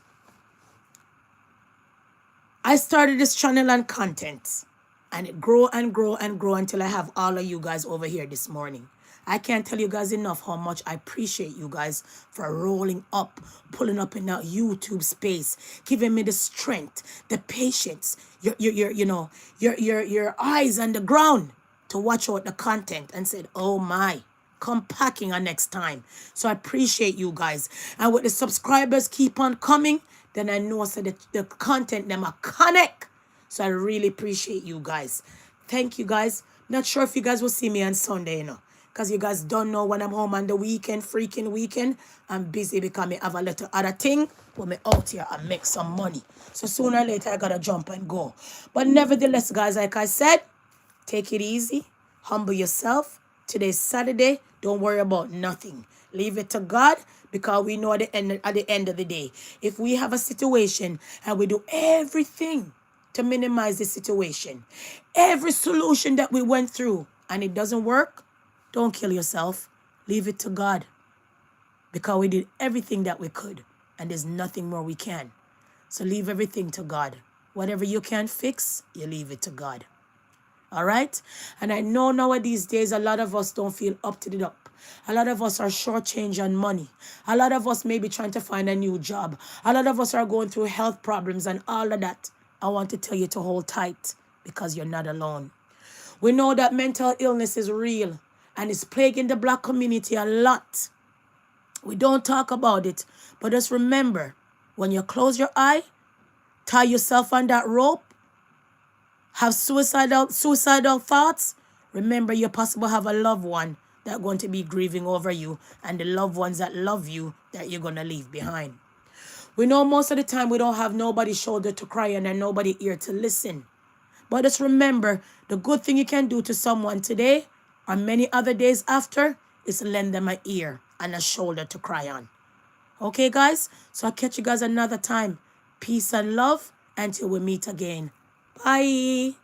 I started this channel on content. And it grow and grow and grow until I have all of you guys over here this morning. I can't tell you guys enough how much I appreciate you guys for rolling up, pulling up in that YouTube space, giving me the strength, the patience, your eyes on the ground to watch out the content and said, oh my, come packing on next time. So I appreciate you guys. And with the subscribers keep on coming, then I know so the content them are connect. So I really appreciate you guys. Thank you guys. Not sure if you guys will see me on Sunday, you know. Because you guys don't know when I'm home on the weekend, freaking weekend. I'm busy because I have a little other thing. Put me out here and make some money. So sooner or later I gotta jump and go. But nevertheless, guys, like I said, take it easy. Humble yourself. Today's Saturday. Don't worry about nothing. Leave it to God because we know at the end of the day, if we have a situation and we do everything to minimize the situation, every solution that we went through and it doesn't work, don't kill yourself. Leave it to God because we did everything that we could and there's nothing more we can. So leave everything to God. Whatever you can't fix, you leave it to God. All right? And I know nowadays days a lot of us don't feel up to the up. A lot of us are shortchanged on money. A lot of us may be trying to find a new job. A lot of us are going through health problems and all of that. I want to tell you to hold tight because you're not alone. We know that mental illness is real and it's plaguing the black community a lot. We don't talk about it, but just remember, when you close your eye, tie yourself on that rope, have suicidal thoughts, remember you possibly have a loved one that's going to be grieving over you and the loved ones that love you that you're going to leave behind. We know most of the time we don't have nobody's shoulder to cry on and nobody ear to listen. But just remember, the good thing you can do to someone today or many other days after is lend them an ear and a shoulder to cry on. Okay, guys? So I'll catch you guys another time. Peace and love until we meet again. Bye.